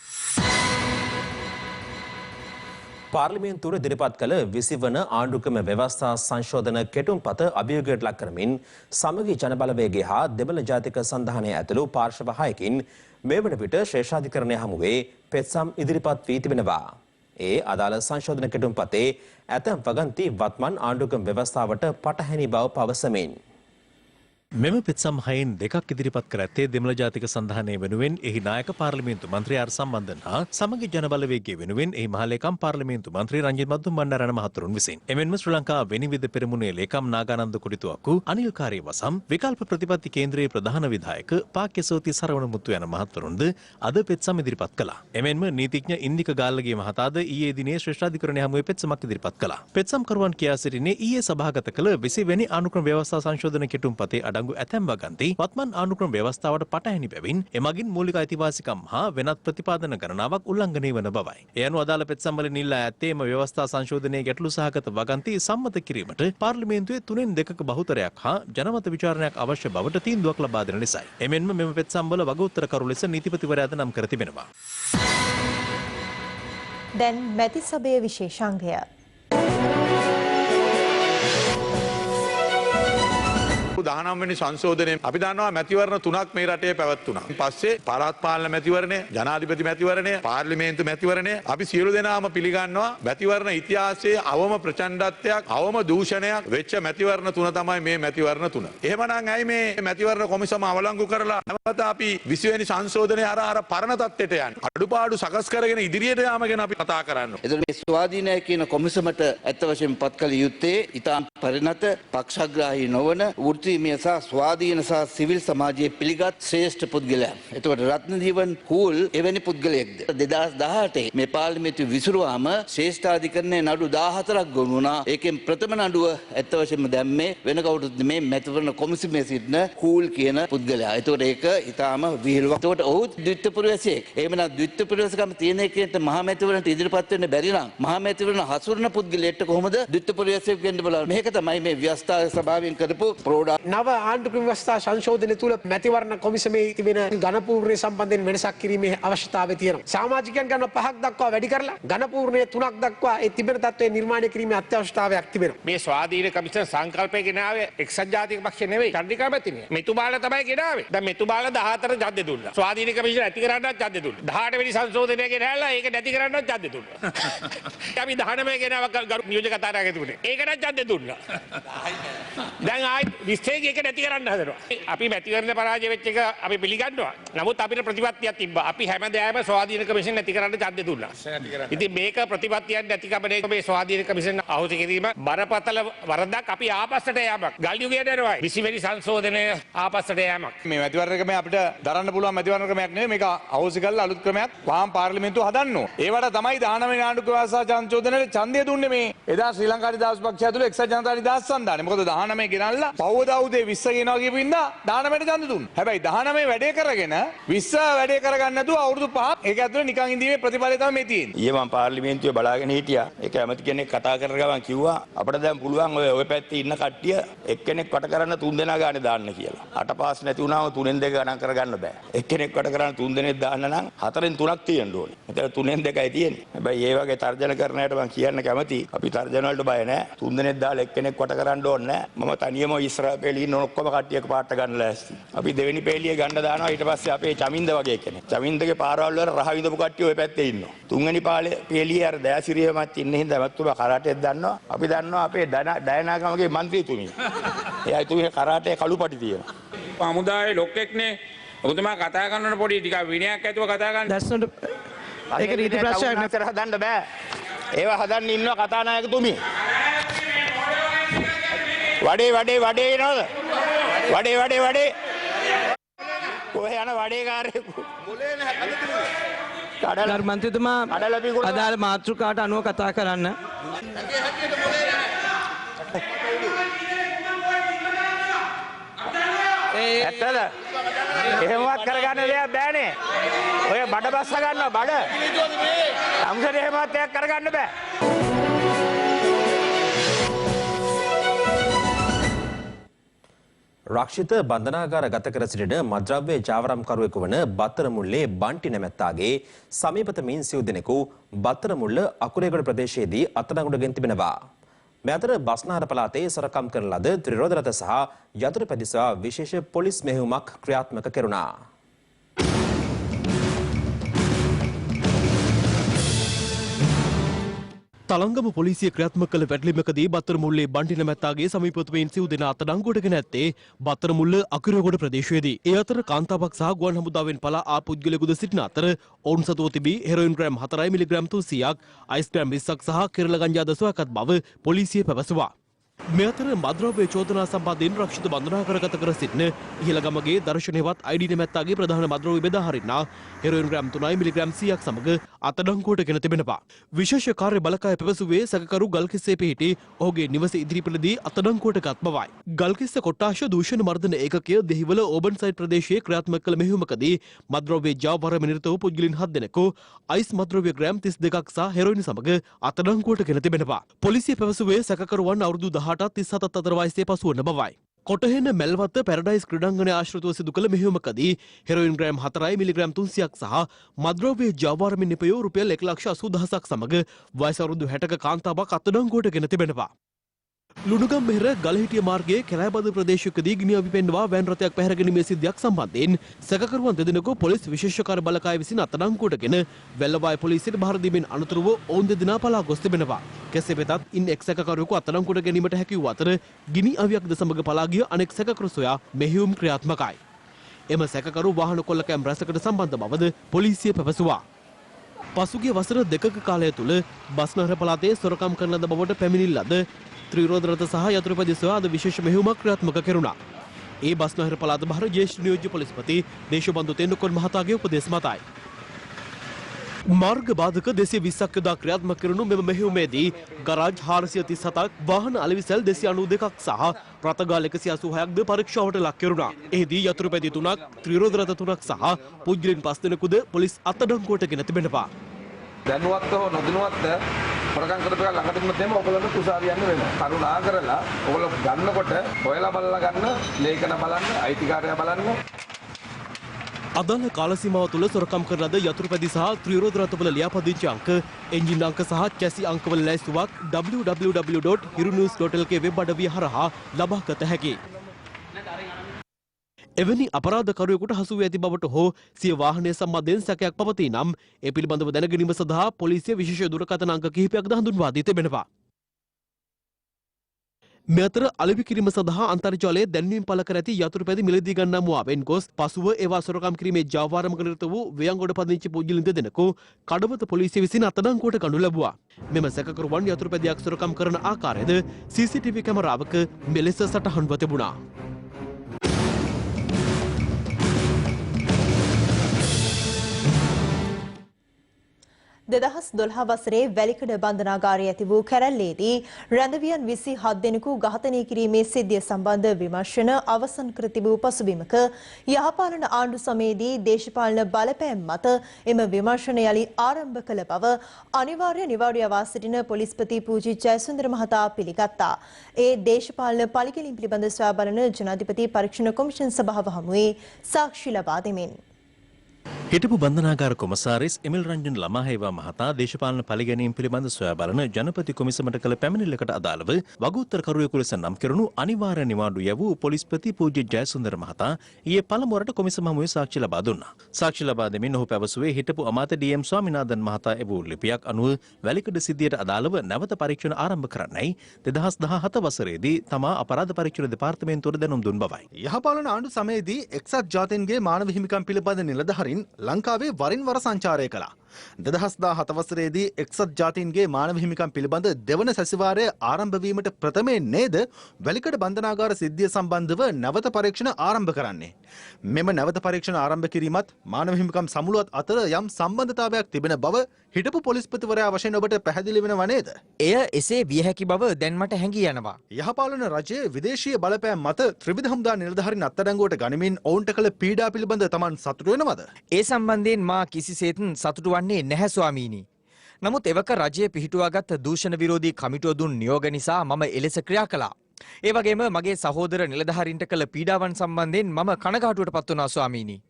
පාර්ලිමේන්තුව ඉදිරිපත් කළ 20 වන ආණ්ඩුක්‍රම ව්‍යවස්ථා සංශෝධන කෙටුම්පත අභියෝගයට ලක් කරමින් සමගි ජනබලවේගය හා දෙමළ ජාතික සන්ධානය ඇතුළු පාර්ශව 6කින් මේ වන විට ශ්‍රේෂ්ඨාධිකරණය හමුවේ පෙත්සම් ඉදිරිපත් වී තිබෙනවා. ඒ අදාළ සංශෝධන කෙටුම්පතේ ඇතැම් වගන්ති වත්මන් ආණ්ඩුක්‍රම ව්‍යවස්ථාවට පටහැනි බව පවසමින් මෙම පෙත්සම් හයෙන් දෙකක් ඉදිරිපත් කර ඇත්තේ දෙමළ ජාතික සන්ධානය වෙනුවෙන් එහි නායක පාර්ලිමේන්තු මන්ත්‍රී ආර් සම්බන්ධන් හා සමගි ජනබලවේගය වෙනුවෙන් එහි මහලේකම් පාර්ලිමේන්තු මන්ත්‍රී රංජිත් මද්දුම් බණ්ඩාරන මහතුරුන් විසින්. එමෙන්ම ශ්‍රී ලංකා වෙනිවිද පෙරමුණේ ලේකම් නාගානන්ද කුඩිතුවක්කු අනිල් කාර්යවසම් විකල්ප ප්‍රතිපත්ති කේන්ද්‍රයේ ප්‍රධාන විධායක පාක්‍යසෝති සරවණ මුත්තු යන මහතුරුන්ද අද පෙත්සම් ඉදිරිපත් කළා. එමෙන්ම නීතිඥ ඉන්දික ගාල්ලගේ මහතාද ඊයේ දිනේ ශ්‍රේෂ්ඨාධිකරණය හමුවේ පෙත්සමක් ඉදිරිපත් කළා. පෙත්සම් කරුවන් කියා සිටින්නේ ඊයේ සභාගත කළ 20 වෙනි ආණ්ඩුක්‍රම ව්‍යවස්ථා සංශෝධන කෙටුම්පතේ අඩංගු ඇතැම් වගන්ති වත්මන් ආණ්ඩුක්‍රම ව්‍යවස්ථාවට පටහැනි බැවින් එමගින් මූලික අයිතිවාසිකම් හා වෙනත් ප්‍රතිපාදන ගණනාවක් උල්ලංඝනය වන බවයි. ඒ අනුව අදාළ පෙත්සම් වලින් ඉල්ලා ඇත්තේ එම ව්‍යවස්ථා සංශෝධනයේ ගැටලු සහගත වගන්ති සම්මත කිරීමට පාර්ලිමේන්තුවේ 3/2 බහුතරයක් හා ජනමත විචාරණයක් අවශ්‍ය බවට තීන්දුවක් ලබා දෙන ලෙසයි. එමෙන්ම මෙම පෙත්සම් වල වගඋත්තරකරු ලෙස නීතිපතිවරයාද නම් කර තිබෙනවා. දැන් මැති සභය විශේෂාංගය 19 වෙනි සංශෝධනයේ අපි දන්නවා මැතිවරණ 3ක් මේ රටේ පැවැත්වුණා. පස්සේ පළාත් පාලන මැතිවරණය, ජනාධිපති මැතිවරණය, පාර්ලිමේන්තු මැතිවරණය අපි සියලු දෙනාම පිළිගන්නවා මැතිවරණ ඉතිහාසයේ අවම ප්‍රචණ්ඩත්වයක්, අවම දූෂණයක් වෙච්ච මැතිවරණ 3 තමයි මේ මැතිවරණ 3. එහෙමනම් ඇයි මේ මැතිවරණ කොමිසම අවලංගු කරලා නැවත අපි 20 වෙනි සංශෝධනයේ අර පරණ තත්ත්වයට යන්නේ. අඩුපාඩු සකස් කරගෙන ඉදිරියට යාම ගැන අපි කතා කරන්න. එතකොට මේ ස්වාධීනය කියන කොමිසමට ඇත්ත වශයෙන්ම පත් කළ යුත්තේ ඉතාම පරිණත පක්ෂග්‍රාහී නොවන වෘත්ති විමසීමේ සහ ස්වාධීන සහ සිවිල් සමාජයේ පිළිගත් ශ්‍රේෂ්ඨ පුද්ගලයා. එතකොට රත්නජීවන් හූල් එවැනි පුද්ගලයෙක්ද. 2018 මේ පාර්ලිමේන්තුව විසුරුවාම ශ්‍රේෂ්ඨාධිකරණයේ නඩු 14ක් ගොනු වුණා. ඒකෙන් ප්‍රථම නඩුව ඇත්ත වශයෙන්ම දැම්මේ වෙන කවුරුත් මේ මැතිවරණ කොමිසමේ සිටින හූල් කියන පුද්ගලයා. එතකොට ඒක ඊටාම විහිළුවක්. එතකොට ඔහු ද්විත්ව පුරවැසියෙක්. එහෙම නැත්නම් ද්විත්ව පුරවැසිකම තියෙන එකේට මහා මැතිවරණට ඉදිරිපත් වෙන්න බැරි නම් මහා මැතිවරණ හසුරන පුද්ගලයෙක්ට කොහොමද ද්විත්ව පුරවැසියෙක් වෙන්න බලන්න. මේක තමයි මේ ව්‍යවස්ථා සභාවෙන් කරපු ප්‍රෝඩා. නව ආණ්ඩුක්‍රම ව්‍යවස්ථා සංශෝධනය තුළ මැතිවරණ කොමිසමේ තිබෙන ඝනපූර්ණය සම්බන්ධයෙන් වෙනසක් කිරීමේ අවශ්‍යතාවය තියෙනවා. සමාජිකයන් ගන්න 5ක් දක්වා වැඩි කරලා ඝනපූර්ණය 3ක් දක්වා ඒ තිබෙන තත්ත්වය නිර්මාණය කිරීමේ අත්‍යවශ්‍යතාවයක් තිබෙනවා. මේ ස්වාධීන කමිෂන් සංකල්පය ගෙනාවේ එක්සත් ජාතික පක්ෂය නෙවෙයි චන්ද්‍රිකා මැතිණිය. මෙතුමාලා තමයි ගෙනාවේ. දැන් මෙතුමාලා 14 ඡන්දෙ දුන්නා. ස්වාධීන කමිෂන් ඇති කරන්නත් ඡන්දෙ දුන්නා. 18 වෙනි සංශෝධනය ගෙනහැල්ලා ඒක නැති කරන්නත් ඡන්දෙ දුන්නා. අපි 19 ගෙනාව ගරු නියෝජක තාරාගතුනේ. ඒකටත් ඡන්දෙ දුන්නා. දැන් ආයි 20 එක නැති කරන්න හදනවා. අපි මැතිවරණ පරාජය වෙච්ච එක අපි පිළිගන්නවා. නමුත් අපිට ප්‍රතිපත්තියක් තිබ්බා. අපි හැමදාම ස්වාධීන කමිෂන් නැති කරන්න ඡන්දෙ දුන්නා. ඉතින් මේක ප්‍රතිපත්තියක් නැතිකමනේ මේ ස්වාධීන කමිෂන් අහෝසි කිරීම බරපතල වරදක්. අපි ආපස්සට යෑමක්. ගල් යුගයට යනවා. 20 වෙනි සංශෝධනය ආපස්සට යෑමක්. මේ මැතිවරණ ක්‍රමය අපිට දරන්න පුළුවන් මැතිවරණ ක්‍රමයක් නෙවෙයි. මේක අවශ්‍ය කරලා අලුත් ක්‍රමයක් වහාම පාර්ලිමේන්තුව හදන්න ඕන. ඒවට තමයි 19 වෙනි ආණ්ඩුක්‍රම සංශෝධනයේ ඡන්දය දුන්නේ මේ. එදා ශ්‍රී ලංකා නිදහස් පක්ෂය ඇතුළේ එක්සත් ජනතා නිදහස් සන්ධානය. මොකද 19 ගෙනල්ලා පවදාවුදේ 20 ගෙනවා කියපු ඉඳා 19ට ඡන්ද දුන්නා. හැබැයි 19 වැඩේ කරගෙන 20 වැඩේ කරගන්න නැතුව අවුරුදු 5ක් ඒක ඇතුළේ නිකන් ඉඳීමේ ප්‍රතිඵලය තමයි මේ තියෙන්නේ. ඊයේ මම පාර්ලිමේන්තුවේ බලාගෙන හිටියා. ඒක ඇමති කෙනෙක් කතා කරන ගමන් කිව්වා අපිට දැන් පුළුවන් ඔය පැත්තේ ඉන්න කට්ටිය එක්කෙනෙක් වට කරන්න 3 දෙනා ගානේ දාන්න කියලා. 8 පාස් නැති වුණාම 3න් 2 ගණන් කරගන්න බෑ. එක්කෙනෙක් වට කරන්න 3 දෙනෙක් දාන්න නම් 4න් 3ක් තියෙන්න ඕනේ. එතන 3න් 2යි තියෙන්නේ. හැබැයි ඒ වගේ තර්ජන කරන අයට මම කියන්න කැමතියි. අපි තර්ජන වලට බය නැහැ. 3 දෙනෙක් දාලා එක්කෙනෙක් වට කරන්න ඕනේ නැහැ. මම තනියම ඉස්සරහ පෙළේ ඉන්න ඔක්කොම කට්ටියක පාට ගන්න ලෑස්ති. අපි දෙවෙනි පෙළිය ගන්න දානවා. ඊට පස්සේ අපේ චමින්ද වගේ කෙනෙක්. චමින්දගේ පාරවල් වල රහ විඳපු කට්ටිය ඔය පැත්තේ ඉන්නවා. තුන්වෙනි පෙළියේ අර දයාසිරියමත් ඉන්න හින්දා මත්තුමා කරාටෙත් දන්නවා. අපි දන්නවා අපේ ඩයනාගමගේ മന്ത്രിතුමිය. එයා තුමේ කරාටේ කළුපටි තියෙනවා. හමුදාවේ ලොක්ෙක්නේ. ඔබතුමා කතා කරනකොට පොඩි ටිකක් විනයක් ඇතුව කතා කරන්න. දැස්නට ඒක රීති ප්‍රශ්නයක් නතර හදන්න බෑ. ඒවා හදන්න ඉන්නවා කතානායකතුමිය. වඩේ එනවද? වඩේ. කොහේ යන වඩේකාරයෙකු? මොලේ නැහැ. ගරු මන්ත්‍රීතුමා අදාළ මාතෘකාවට අනුව කතා කරන්න. ඇත්තද? එහෙමවත් කරගන්න දෙයක් බෑනේ. ඔය බඩ බස්ස ගන්නවා බඩ. අමුසර එහෙමවත් දෙයක් කරගන්න බෑ. රක්ෂිත බන්ධනාගාර ගත කර සිටින මද්‍රව්‍ය ජාවරම්කරුවෙකු වන බත්තරමුල්ලේ බන්ටි නැමැත්තාගේ සමීපතමින් සිව් දෙනෙකු බත්තරමුල්ල අකුරේගොඩ ප්‍රදේශයේදී අත්අඩංගුවට තිබෙනවා. මේ අතර බස්නාහිර පළාතේ සොරකම් කරන ලද ත්‍රිරෝද රථ සහ යතුරු පැදිසවා විශේෂ පොලිස් මෙහෙයුමක් ක්‍රියාත්මක කෙරුණා. තලංගම පොලිසිය ක්‍රියාත්මක කළ වැටලීමකදී බත්තරමුල්ලේ බන්ටි නැමැත්තාගේ සමීපතුමින් සිව් දෙනා අත්අඩංගුවට ගෙන ඇත්තේ බත්තරමුල්ල අකුරේගොඩ ප්‍රදේශයේදී. ඒ අතර කාන්තාවක් සහ ගුවන් හමුදාවෙන් පලා ආ පුද්ගලයෙකුද සිටින අතර ඔවුන් සතුව තිබී හෙරොයින් ග්‍රෑම් 4 මිලිග්‍රෑම් 300ක්, අයිස් ග්‍රෑම් 20ක් සහ කෙරළ ගංජා දසුවක්වත් බව පොලිසිය පැවසුවා. මේ අතර මද්‍රව්‍ය චෝදනා සම්බන්ධයෙන් රක්ෂිත බන්ධනාගාරගත කර සිටින ඉහළගමගේ දර්ශනයවත් ID නැමැත්තාගේ ප්‍රධාන මද්‍රව්‍ය බෙදා හරින්නා හෙරොයින් ග්‍රෑම් 3 මිලිග්‍රෑම් 100ක් සමග අත්අඩංගුවට ගෙන තිබෙනවා. විශේෂ කාර්ය බලකාය පැවසුවේ සැකකරු ගල්කිස්සේ පිහිටි ඔහුගේ නිවස ඉදිරිපිටදී අත්අඩංගුවට ගත් බවයි. ගල්කිස්ස කොට්ටාශ දූෂණ මර්දන ඒකකය දෙහිවල ඕබන් සයිඩ් ප්‍රදේශයේ ක්‍රියාත්මක කළ මෙහෙයුමකදී මද්‍රව්‍ය ජාවාරම නිරත වූ පුද්ගලයන් 7 දෙනෙකු අයිස් මද්‍රව්‍ය ග්‍රෑම් 32ක් සහ හෙරොයින් සමග අත්අඩංගුවට ගෙන තිබෙනවා. පොලිසිය පැවසුවේ සැකකරුවන් අවුරුදු 18 37 අතර වයසේ පසු වන බවයි. කොටහෙන මැල්වත්ත පැරඩයිස් ක්‍රීඩාංගණය ආශ්‍රිතව සිදු කළ මෙහෙයුමකදී හෙරොයින් ග්‍රෑම් 4 මිලිග්‍රෑම් 300ක් සහ මද්‍රව්‍ය ජාවාරමින් නිපයූ රුපියල් 1,80,000ක් සමග වයස අවුරුදු 60ක කාන්තාවක් අත්අඩංගුවට ගෙන තිබෙනවා. ලුණුගම් මෙහෙර ගලහිටිය මාර්ගයේ කැලෑබද ප්‍රදේශයකදී ගිනි අවිපෙන්වා වෑන් රථයක් පැහැර ගැනීමේ සිද්ධියක් සම්බන්ධයෙන් සැකකරුවන් දෙදෙනෙකු පොලිස් විශේෂ කාර්ය බලකාය විසින් අත්අඩංගුවටගෙන වැල්ලවාය පොලිසියට බහර දීමෙන් අනතුරුව ඔවුන් දෙදෙනා පලා ගොස් තිබෙනවා. කෙසේ වෙතත් ඉන් එක් සැකකරුවෙකු අත්අඩංගුවට ගැනීමට හැකි වූ අතර ගිනි අවියක්ද සමග පලා ගිය අනෙක් සැකකරු සොයා මෙහෙයුම් ක්‍රියාත්මකයි. එම සැකකරු වාහන කොල්ලකෑම් රැසකට සම්බන්ධ බවද පොලිසිය පැවසුවා. පසුගිය වසර 2ක කාලය තුළ බස්නාහිර පළාතේ සොරකම් කරන ලද බවට පැමිණිලි ලද ත්‍රිරෝද රථ සහ යතුරු පැදිසවා අද විශේෂ මෙහෙයුමක් ක්‍රියාත්මක කෙරුණා. ඒ බස්නාහිර පළාත බහර ජ්‍යෙෂ්ඨ නියෝජ්‍ය පොලිස්පති දේශබන්දු තෙන්නකෝන් මහතාගේ උපදෙස් මතයි. මාර්ග බාධක 220ක් යොදා ක්‍රියාත්මක කරනු මෙම මෙහෙයුමේදී ගරාජ් 437ක් වාහන අලෙවිසැල් 292ක් සහ රථගාල් 186ක්ද පරීක්ෂාවට ලක් කෙරුණා. එහිදී යතුරුපැදි 3ක්, ත්‍රිරෝද රථ 3ක් සහ පුද්ගලයන් 5 දෙනෙකුද පොලිස් අත්අඩංගුවට ගෙන තිබෙනවා. දැනුවත්ව හෝ නොදැනුවත්ව හොරකම් කරපු එක ළඟට තිබුණොත් එහෙම ඔයගොල්ලන්ට කුසාරිය යන්න වෙනවා. කරුණා කරලා ඔයගොල්ලෝ ගන්නකොට හොයලා බලලා ගන්න, ලේඛන බලන්න, අයිතිකාරයා බලන්න. අදාළ කාල සීමාව තුළ සොරකම් කරන ලද යතුරුපැදි සහ ත්‍රිරෝද රථවල ලියාපදිංචි අංක, එන්ජින් අංක සහ චැසි අංකවල ලැයිස්තුවක් www.hirunews.lk වෙබ් අඩවිය හරහා ලබා ගත හැකියි. එවැනි අපරාධකරුවෙකුට හසු වී ඇති බවට හෝ සිය වාහනය සම්බන්ධයෙන් සැකයක් පවතී නම් ඒ පිළිබඳව දැනගැනීම සඳහා පොලිසිය විශේෂ දුරකථන අංක කිහිපයක්ද හඳුන්වා දී තිබෙනවා. මේ අතර අලෙවි කිරීම සඳහා අන්තර්ජාලයේ දැන්වීම් පළ කර ඇති යතුරුපැදි මිලදී ගන්නා වෙන් ගොස් පසුව ඒවා සොරකම් කිරීමේ ජාවාරමක නිරත වූ ව්‍යංගොඩ පදිංචි පුද්ගලයන් දෙදෙනෙකු කඩවත පොලිසිය විසින් අත්අඩංගුවට ගනු ලැබුවා. මෙම සැකකරුවන් යතුරුපැදියක් සොරකම් කරන ආකාරයද CCTV කැමරාවක මෙලෙස සටහන්ව තිබුණා. 2012 වසරේ වැලිකඩ බන්ධනාගාරයේ ඇති වූ කැරැල්ලේදී රැඳවියන් 27 දෙනෙකු ඝාතනය කිරීමේ සිද්ධිය සම්බන්ධ විමර්ශන අවසන් කර තිබූ පසුබිමක යහපාලන ආණ්ඩු සමයේදී දේශපාලන බලපෑම් මත එම විමර්ශන යලි ආරම්භ කළ බව අනිවාර්ය නිවාඩු යවා සිටින පොලිස්පති පූජි ජයසුන්දර මහතා පිළිගත්තා. ඒ දේශපාලන පළිගැනීම් පිළිබඳ සොයා බලන ජනාධිපති පරීක්ෂණ කොමිෂන් සභාව හමුවේ සාක්ෂි ලබා දෙමින් හිටපු බන්ධනාගාර කොමසාරිස් එමිල් රංජන් ළමාහේවා මහතා දේශපාලන පළිගැනීම් පිළිබඳ සොයා බලන ජනපති කොමිසමට කළ පැමිණිල්ලකට අදාළව වගඋත්තරකරුවෙකු ලෙස නම් කෙරුණු අනිවාර්ය නිවාඩු යවූ පොලිස්පති පූජ්‍ය ජයසුන්දර මහතා ඊයේ පළමුවරට කොමිසම හමුවේ සාක්ෂි ලබා දුන්නා. සාක්ෂි ලබා දෙමින් ඔහු පැවසුවේ හිටපු අමාත්‍ය ඩී.එම්. ස්වාමිනාදන් මහතා එවූ ලිපියක් අනුව වැලිකඩ සිද්ධියට අදාළව නැවත පරීක්ෂණ ආරම්භ කරන්නයි 2017 වසරේදී තමා අපරාධ පරීක්ෂණ දෙපාර්තමේන්තුවට දැනුම් දුන් බවයි. යහපාලන ආණ්ඩු සමයේදී එක්සත් ජාතීන්ගේ මානව හිමිකම් පිළිබඳ නිලධාරීන් ලංකාවේ වරින් වර සංචාරය කළා. 2017 වසරේදී එක්සත් ජාතීන්ගේ මානව හිමිකම් පිළිබඳ දෙවන සැසිවාරය ආරම්භ වීමට ප්‍රථමයෙන් නේද වැලිකඩ බන්ධනාගාර සිද්ධිය සම්බන්ධව නැවත පරීක්ෂණ ආරම්භ කරන්නේ. මෙම නැවත පරීක්ෂණ ආරම්භ කිරීමත් මානව හිමිකම් සමුළුවත් අතර යම් සම්බන්ධතාවයක් තිබෙන බව හිටපු පොලිස්පතිවරයා වශයෙන් ඔබට පැහැදිලි වෙනව නේද? එය එසේ විය හැකි බව දැන් මට හැඟී යනවා. යහපාලන රජයේ විදේශීය බලපෑම් මත ත්‍රිවිධ හමුදා නිලධාරීන් අත්අඩංගුවට ගනිමින් ඔවුන්ට කළ පීඩා පිළිබඳ Taman සතුටු වෙනවද? ඒ සම්බන්ධයෙන් මා කිසිසේත් සතුටු වන්නේ නැහැ ස්වාමීනි. නමුත් එවක රජය පිහිටුවාගත් දූෂණ විරෝධී කමිටුව දුන් නියෝග නිසා මම එලෙස ක්‍රියා කළා. ඒ වගේම මගේ සහෝදර නිලධාරීන්ට කළ පීඩාවන් සම්බන්ධයෙන් මම කනගාටුවට පත් වුණා ස්වාමීනි.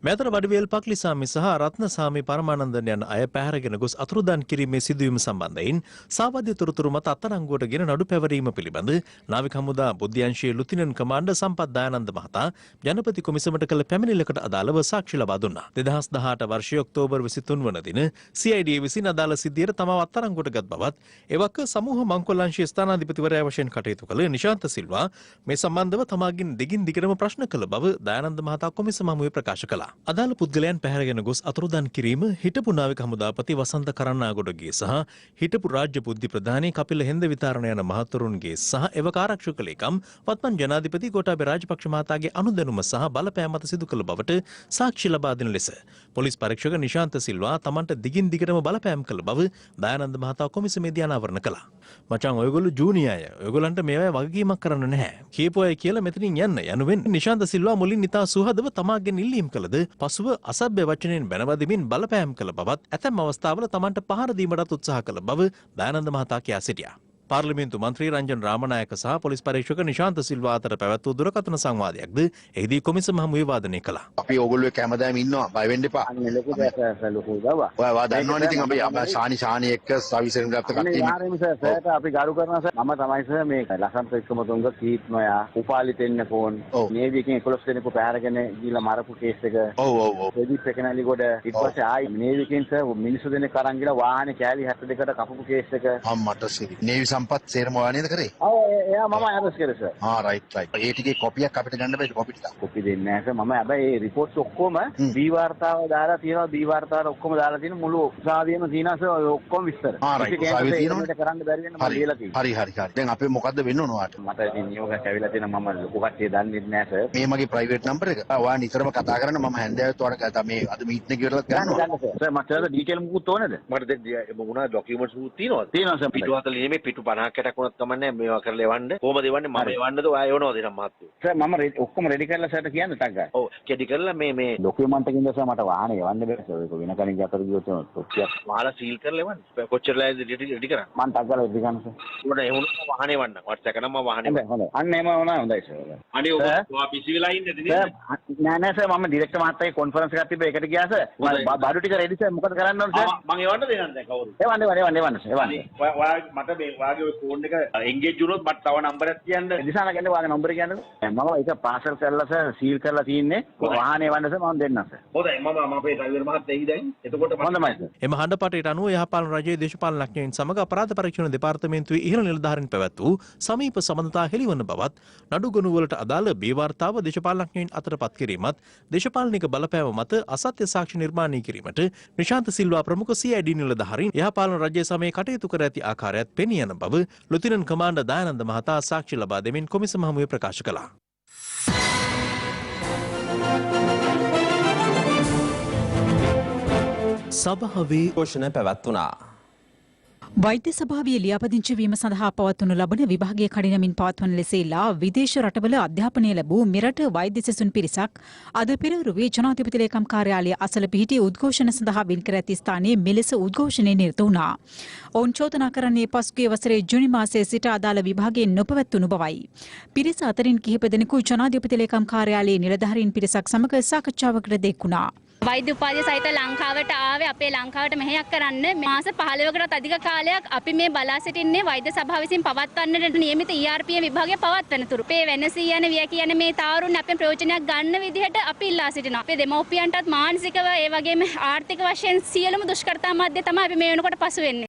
මෙතර වඩිවේල් පක්ලිසාමි සහ රත්නසාමි පරමානන්දන් යන අය පැහැරගෙන ගොස් අතුරුදන් කිරීමේ සිදුවීම සම්බන්ධයෙන් සාවද්‍ය තොරතුරු මත අත්අඩංගුවට ගෙන නඩු පැවරීම පිළිබඳ නාවික හමුදා බුද්ධ්‍යංශයේ ලුතිනන් කමාන්ඩර් සම්පත් දයානන්ද මහතා ජනපති කොමිසමට කළ පැමිණිල්ලකට අදාළව සාක්ෂි ලබා දුන්නා. 2018 වර්ෂයේ ඔක්තෝබර් 23 වන දින CID විසින් අදාළ සිද්ධියට තමව අත්අඩංගුවට ගත් බවත් එවක සමූහ මංකොල්ලංශයේ ස්ථානාධිපතිවරයා වශයෙන් කටයුතු කළ නිශාන්ත සිල්වා මේ සම්බන්ධව තමාගෙන් දිගින් දිගටම ප්‍රශ්න කළ බව දයානන්ද මහතා කොමිසම හමුවේ ප්‍රකාශ කළා. අදාළ පුද්ගලයන් පැහැරගෙන ගොස් අතුරුදන් කිරීම හිටපු නාවික හමුදාපති වසන්ත කරන්නාගොඩගේ සහ හිටපු රාජ්‍ය බුද්ධි ප්‍රධානී කපිල හෙන්ද විතාරණ යන මහතුරුන්ගේ සහ එවක ආරක්ෂක ලේකම් වත්මන් ජනාධිපති ගෝඨාභය රාජපක්ෂ මහතාගේ අනුදැනුම සහ බලපෑම මත සිදු කළ බවට සාක්ෂි ලබා දෙන ලෙස පොලිස් පරීක්ෂක නිශාන්ත සිල්වා තමන්ට දිගින් දිගටම බලපෑම් කළ බව දයානන්ද මහතා කොමිසමේදී අනාවරණ කළා. මචං ඔයගොල්ලෝ ජූනියර් අය. ඔයගොල්ලන්ට මේවා වගකීමක් කරන්න නැහැ. කියපු අය කියලා මෙතනින් යන්න යනුවෙන් නිශාන්ත සිල්වා මුලින් ඉතා සුහදව තමාගෙන් ඉල්ලීම් කළද පසුව අසභ්‍ය වචනෙන් බැනවදිමින් බලපෑම් කළ බවත් ඇතැම් අවස්ථාවල තමන්ට පහර දීමටත් උත්සාහ කළ බව දයානන්ද මහතා කියා සිටියා. පාර්ලිමේන්තු මන්ත්‍රී රංජන් රාමනායක සහ පොලිස් පරීක්ෂක නිශාන්ත සිල්වා අතර පැවැත් වූ දුරකථන සංවාදයක්ද එහිදී කොමිසම හමුවේ වාදනය කළා. අපි ඕගොල්ලෝ කැමදාම ඉන්නවා බය වෙන්න එපා. ලොකු දවස්. ඔයා දන්නවනේ ඉතින් අපි ශානි එක්ක සවිසෙන් ගත්ත කට්ටිය. සර්ට අපි ගරු කරනවා සර්. මම තමයි සර් මේ ලසන්ත එක්කමතුංග කීත් නොයා උපාලි තෙන්න ෆෝන් මේ විදිහකින් 11 දෙනෙකු පැහැරගෙන ගිහලා මරපු කේස් එක. ඔව්. ප්‍රදීප් එකනලි කොට ඊට පස්සේ ආයි මේ විදිහකින් සර් මිනිස්සු දෙනෙක් අරන් ගිහලා වාහනේ කෑලි 72කට කපපු කේස් එක. අම්මට සිරි. නේවි සම්පත් සේරම ඔයා නේද කරේ? ඔව් එයා මම අරස් කරේ සර්. Right right. ඒ ටිකේ කොපියක් අපිට ගන්න බෑ කොපි ටික. කොපි දෙන්නේ නැහැ සර්. මම හැබැයි ඒ රිපෝට්ස් ඔක්කොම B වාර්තාව දාලා තියෙනවා. B වාර්තාවට ඔක්කොම දාලා තියෙන මුළු උසාවියම තියෙනවා සර්. ඔය ඔක්කොම විස්තර. රයිට්. උසාවිය තියෙනවා. කරන්න බැරි වෙන මම ලියලා තියෙනවා. හරි. දැන් අපේ මොකද්ද වෙන්න ඕන ඔයාට? මට ඉතින් නියෝගයක් ඇවිල්ලා තියෙනවා. මම ලොකු කට්ටිය දන්නේ නැහැ සර්. මේ මගේ ප්‍රයිවට් නම්බර් එක. ඔයා නිතරම කතා කරන්න මම හැන්දෑවෙත් ඔයාලට මේ අද මීටින් එක ඉවරලත් ගන්නවා. සර් මට ඩීටේල් මුකුත් ඕනේද? මට දැන් මොනවා ડોකියුමන්ට්ස් මුකුත් තියෙනවද? තියෙනවා සර්. පිටු 40 නෙමෙයි පිටු 50කට වුණත් කමන්නේ මේවා කරලා එවන්න. කොහමද එවන්නේ? මම එවන්නද ඔයා එවනවද එනම් මහත්තයෝ? සර් මම ඔක්කොම රෙඩි කරලා සර්ට කියන්න ටක් ගන්න. ඔව් කෙඩි කරලා මේ ડોකියුමන්ට් එකකින් දැස මට වාහනේ එවන්න බෑ සර්. ඒක වෙන කෙනෙක් අතට ගියොත් තොච්චියක් මාලා සීල් කරලා එවන්න. කොච්චරලා රෙඩි කරා? මම ටක් ගාලා රෙඩි කරනවා සර්. උඩ එහෙම වාහනේ එවන්න. WhatsApp එකේ නම් මම වාහනේ එවන්න. හොඳයි. අන්න එහෙම වුණා හොඳයි සර්. අනේ ඔයා බිසි වෙලා ඉන්නද නේද? නෑ සර් මම ඩිරෙක්ටර් මහත්තයාගේ කොන්ෆරන්ස් එකක් තිබ්බේ ඒකට ගියා සර්. බඩු ටික රෙඩි සර්. මොකද කරන්න ඕන සර්? මම එවන්න දෙනන්ද කවුරු? එවන්න. ඔයා මට මේ වාගේ ඔය ෆෝන් එක එන්ගේජ් වුණොත් මට තව නම්බරයක් කියන්න. දිසාන කියන්නේ වාගේ නම්බර කියන්නද? මම ඒක පාසල් කරලා සර් සීල් කරලා තියෙන්නේ. වාහනේ එවන්න සර් මම දෙන්නම් සර්. හොඳයි මම අපේ ඩ්‍රයිවර් මහත්තයා එයි දැන්. එතකොට හොඳයි සර්. එම හඬපටයට අනුව යහපාලන රජයේ දේශපාලනඥයින් සමග අපරාධ පරීක්ෂණ දෙපාර්තමේන්තුවේ ඉහළ නිලධාරීන් පැවැත් වූ සමීප සම්බන්ධතා හෙළිවන බවත් නඩුගොනු වලට අදාළ බේ වාර්තාව දේශපාලනඥයින් අතට පත් කිරීමත් දේශපාලනික බලපෑම මත අසත්‍ය සාක්ෂි නිර්මාණය කිරීමට නිශාන්ත සිල්වා ප්‍රමුඛ CID නිලධාරීන් යහපාලන රජයේ සමයේ කටයුතු කර ඇති ආකාරයත් පෙනී යන බව ලුතිනන්ට් කමාන්ඩර් දයානන්ද මහතා සාක්ෂි ලබා දෙමින් කොමිසම හමුවේ ප්‍රකාශ කළා. සභාවේ ഘോഷණ පැවැත්වුණා. වෛද්‍ය සභාවේ ලියාපදිංචි වීම සඳහා පවත්වනු ලබන විභාගීය කඩිනමින් පවත්වන ලෙස ඉල්ලා විදේශ රටවල අධ්‍යාපනය ලැබූ මෙරට වෛද්‍ය සිසුන් පිරිසක් අද පෙරවරුවේ ජනාධිපති ලේකම් කාර්යාලය අසල පිහිටි උද්ඝෝෂණ සඳහා වෙන් කර ඇති ස්ථානයේ මෙලෙස උද්ඝෝෂණයේ නිරත වුණා. ඔවුන් චෝදනා කරන්නේ පසුගිය වසරේ ජුනි මාසයේ සිට අදාළ විභාගයෙන් නොපැවැත්වුණු බවයි. පිරිස අතරින් කිහිප දෙනෙකු ජනාධිපති ලේකම් කාර්යාලයේ නිලධාරීන් පිරිසක් සමග සාකච්ඡාවකට දෙක්ුණා. වෛද්‍ය උපාධිය සහිත ලංකාවට ආවේ අපේ ලංකාවට මෙහෙයක් කරන්න මාස 15කටත් අධික කාලයක් අපි මේ බලා සිටින්නේ වෛද්‍ය සභාව විසින් පවත්වන්නට නියමිත ERP විභාගය පවත්වන තුරු. අපේ වෙනසී යන විය කියන මේ තාවරුන් අපෙන් ප්‍රයෝජනයක් ගන්න විදිහට අපි ඉල්ලා සිටිනවා. අපේ දෙමව්පියන්ටත් මානසිකව ඒ වගේම ආර්ථික වශයෙන් සියලුම දුෂ්කරතා මැද්දේ තමයි අපි මේ වෙනකොට පසු වෙන්නේ.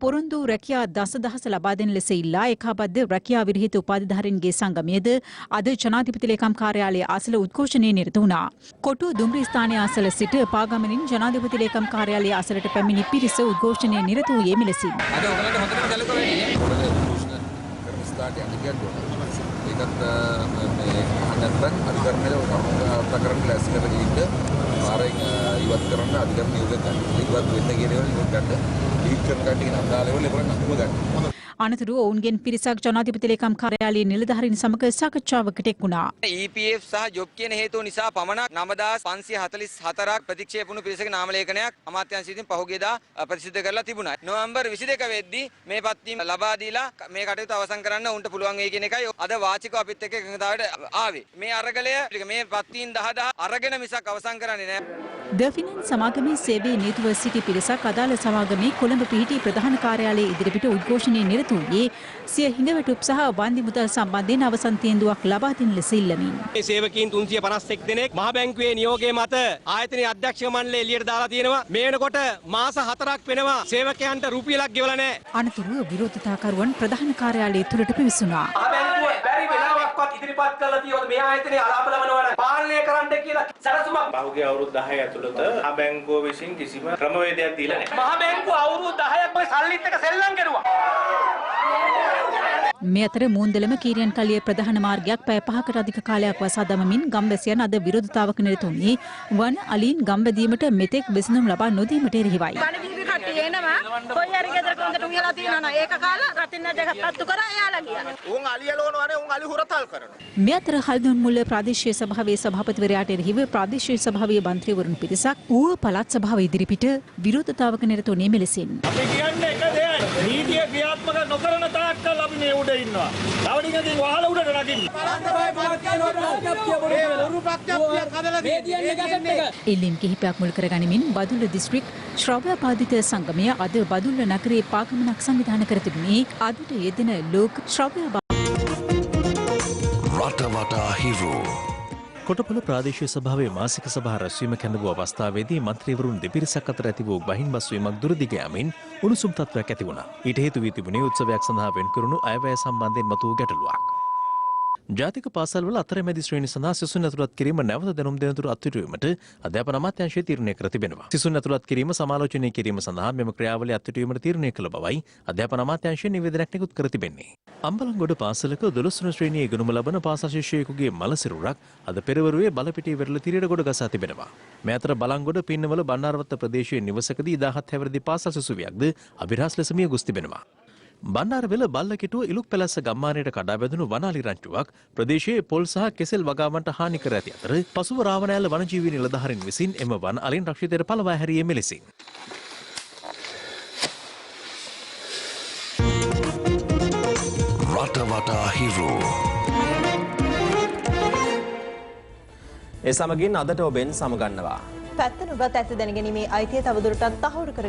පොරොන්දු රැකියා දසදහස ලබා දෙන ලෙස ඉල්ලා ඒකාබද්ධ රැකියා විරහිත උපාධිධාරීන්ගේ සංගමයේද අද ජනාධිපති ලේකම් කාර්යාලයේ අසල උද්ඝෝෂණයේ නිරත වුණා. කොටුව දුම්රිය ස්ථානයේ අසල සිට පාගමනින් ජනාධිපති ලේකම් කාර්යාලයේ අසලට පැමිණි පිරිස උද්ඝෝෂණයේ නිරත වූයේ මෙලෙසින්. අද ඔයගලන්ට හොඳටම සැලකුවා වැඩි නේ. ස්ථානයේ අධිකරණ ඒකත් මේ නැත්නම් අධිකරණයේ ප්‍රකරණ ක්ලාස් කරලා ඉන්න පාරෙන් ඉවත් කරන්න අධිකරණ නියෝග ගන්න. ඉවත් වෙන්න කියන ඒවා නියෝග ගන්න. අනතුරු ඔවුන්ගෙන් පිරිසක් ජනාධිපති ලේකම් කාර්යාලයේ නිලධාරීන් සමග සාකච්ඡාවකට එක්ුණා. EPF සහ ජොබ් කියන හේතුව නිසා පමණක් 9544ක් ප්‍රතික්ෂේප වුණු පිරිසක නාම ලේඛනයක් අමාත්‍යාංශ විසින් පහුගියදා ප්‍රසිද්ධ කරලා තිබුණා. නොවැම්බර් 22 වෙද්දී මේ පත්වීම ලබා දීලා මේ කටයුතු අවසන් කරන්න උන්ට පුළුවන් වෙයි කියන එකයි අද වාචිකව අපිත් එක්ක එකඟතාවයට ආවේ. මේ අරගලය මේ පත්වීම් 10 අරගෙන මිසක් අවසන් කරන්නේ නැහැ. ද ෆිනන්ස් සමාගමේ සේවයේ නියුතුව සිටි පිරිසක් අදාළ සමාගමේ කොළඹ පිහිටි ප්‍රධාන කාර්යාලයේ ඉදිරිපිට උද්ඝෝෂණයේ නිරත වූයේ සිය හිඟවැටුප් සහ වන්දි මුදල් සම්බන්ධයෙන් අවසන් තීන්දුවක් ලබා දෙන ලෙස ඉල්ලමින්. මේ සේවකීන් 351 දෙනෙක් මහ බැංකුවේ නියෝගය මත ආයතනයේ අධ්‍යක්ෂ මණ්ඩලය එළියට දාලා තියෙනවා. මේ වෙනකොට මාස 4ක් වෙනවා සේවකයන්ට රුපියලක් ගෙවලා නැහැ. අනතුරුව විරෝධතාකරුවන් ප්‍රධාන කාර්යාලය තුළට පිවිසුණා. මහ බැංකුව බැරි වෙලාවක්වත් ඉදිරිපත් කරලා තියෙනවා මේ ආයතනයේ අලාපලවනවා පාලනය කරන්න කියලා සැලසුමක්. පහුගිය අවුරුදු 10 ඇතුළත මහ බැංකුව විසින් කිසිම ක්‍රමවේදයක් දීලා නැහැ. මහ බැංකුව අවුරුදු 10ක් ඔය සල්ලිත් එක්ක සෙල්ලම් කරුවා. මේ අතර මූන්දලම කීරියන් කලියේ ප්‍රධාන මාර්ගයක් පැය 5කට අධික කාලයක් වසා දමමින් ගම්වැසියන් අද විරෝධතාවක නිරත වුණේ වන අලීන් ගම්බැදීමට මෙතෙක් විසඳුම් ලබා නොදීමට එරෙහිවයි. කොයි හරි ගෙදරක හොඳට උයලා තියෙනවා ඒක කාලා රතින් නැජක පත්තු කරා එයාලා ගියා. උන් අලියලෝනවනේ උන් අලි හුරතල් කරනවා. මේ අතර හල්දුන් මුල්ල ප්‍රාදේශීය සභාවේ සභාපතිවරයාට එරෙහිව ප්‍රාදේශීය සභාවේ මන්ත්‍රීවරුන් පිරිසක් ඌව පළාත් සභාව ඉදිරිපිට විරෝධතාවක නිරත වුණේ මෙලෙසින්. අපි කියන්නේ එක දෙයයි. නීතිය ක්‍රියාත්මක නොකරන තාක්කල් අපි මේ උඩ ඉන්නවා. තවඩින්කින් වහල උඩට නගින්න. ඉල්ලීම් කිහිපයක් මුල් කරගනිමින් බදුල්ල දිස්ත්‍රික් ශ්‍රව්‍ය පාදිත සංගමය අද බදුල්ල නගරයේ පාගමනක් සංවිධානය කර තිබුණේ අදට යෙදෙන ලෝක ශ්‍රව්‍ය රට වටා හිරු කොටපොළ ප්‍රාදේශීය සභාවේ මාසික සභා රැස්වීම කැඳවූ අවස්ථාවේදී මන්ත්‍රීවරුන් දෙපිරිසක් අතර ඇති වූ බහින්බස්වීමක් දුරදිග යමින් උණුසුම් තත්ත්වයක් ඇති වුණා. ඊට හේතු වී තිබුණේ උත්සවයක් සඳහා වෙන්කරුණු අයවැය සම්බන්ධයෙන් මතුවූ ගැටලුවක්. ජාතික පාසල්වල අතරමැදි ශ්‍රේණි සඳහා සිසුන් ඇතුළත් කිරීම නැවත දැනුම් දෙන තුරු අත්හිටුවීමට අධ්‍යාපන අමාත්‍යාංශය තීරණය කර තිබෙනවා. සිසුන් ඇතුළත් කිරීම සමාලෝචනය කිරීම සඳහා මෙම ක්‍රියාවලිය අත්හිටුවීමට තීරණය කළ බවයි අධ්‍යාපන අමාත්‍යාංශය නිවේදනයක් නිකුත් කර තිබෙන්නේ. අම්බලන්ගොඩ පාසලක 12 වන ශ්‍රේණියේ ඉගෙනුම ලබන පාසල් ශිෂ්‍යයෙකුගේ මල සිරුරක් අද පෙරවරුවේ බලපිටිය වෙරළ තිරයට ගොඩ ගසා තිබෙනවා. මේ අතර බලංගොඩ පින්නවල බණ්ඩාරවත්ත ප්‍රදේශයේ නිවසකදී 17 හැවිරිදි පාසල් සිසුවියක්ද අභිරහස් ලෙස මිය ගොස් තිබෙනවා. බණ්ඩාරවෙල බල්ලකිටුව ඉලුක් පැලැස්ස ගම්මානයට කඩා වැදුණු වනාලි රංචුවක් ප්‍රදේශයේ පොල් සහ කෙසෙල් වගාවන්ට හානි කර ඇති අතර පසුව රාවණෑල්ල වනජීවී නිලධාරීන් විසින් එම වන් අලින් රක්ෂිතයට පළවා හැරියේ මෙලෙසින්. රටවටා හිරු ඒ සමගින් අදට ඔබෙන් සමගන්නවා. පැත්ත නුගත් ඇත්ත දැනගැනීමේ අයිතිය තවදුරටත් තහවුරු කර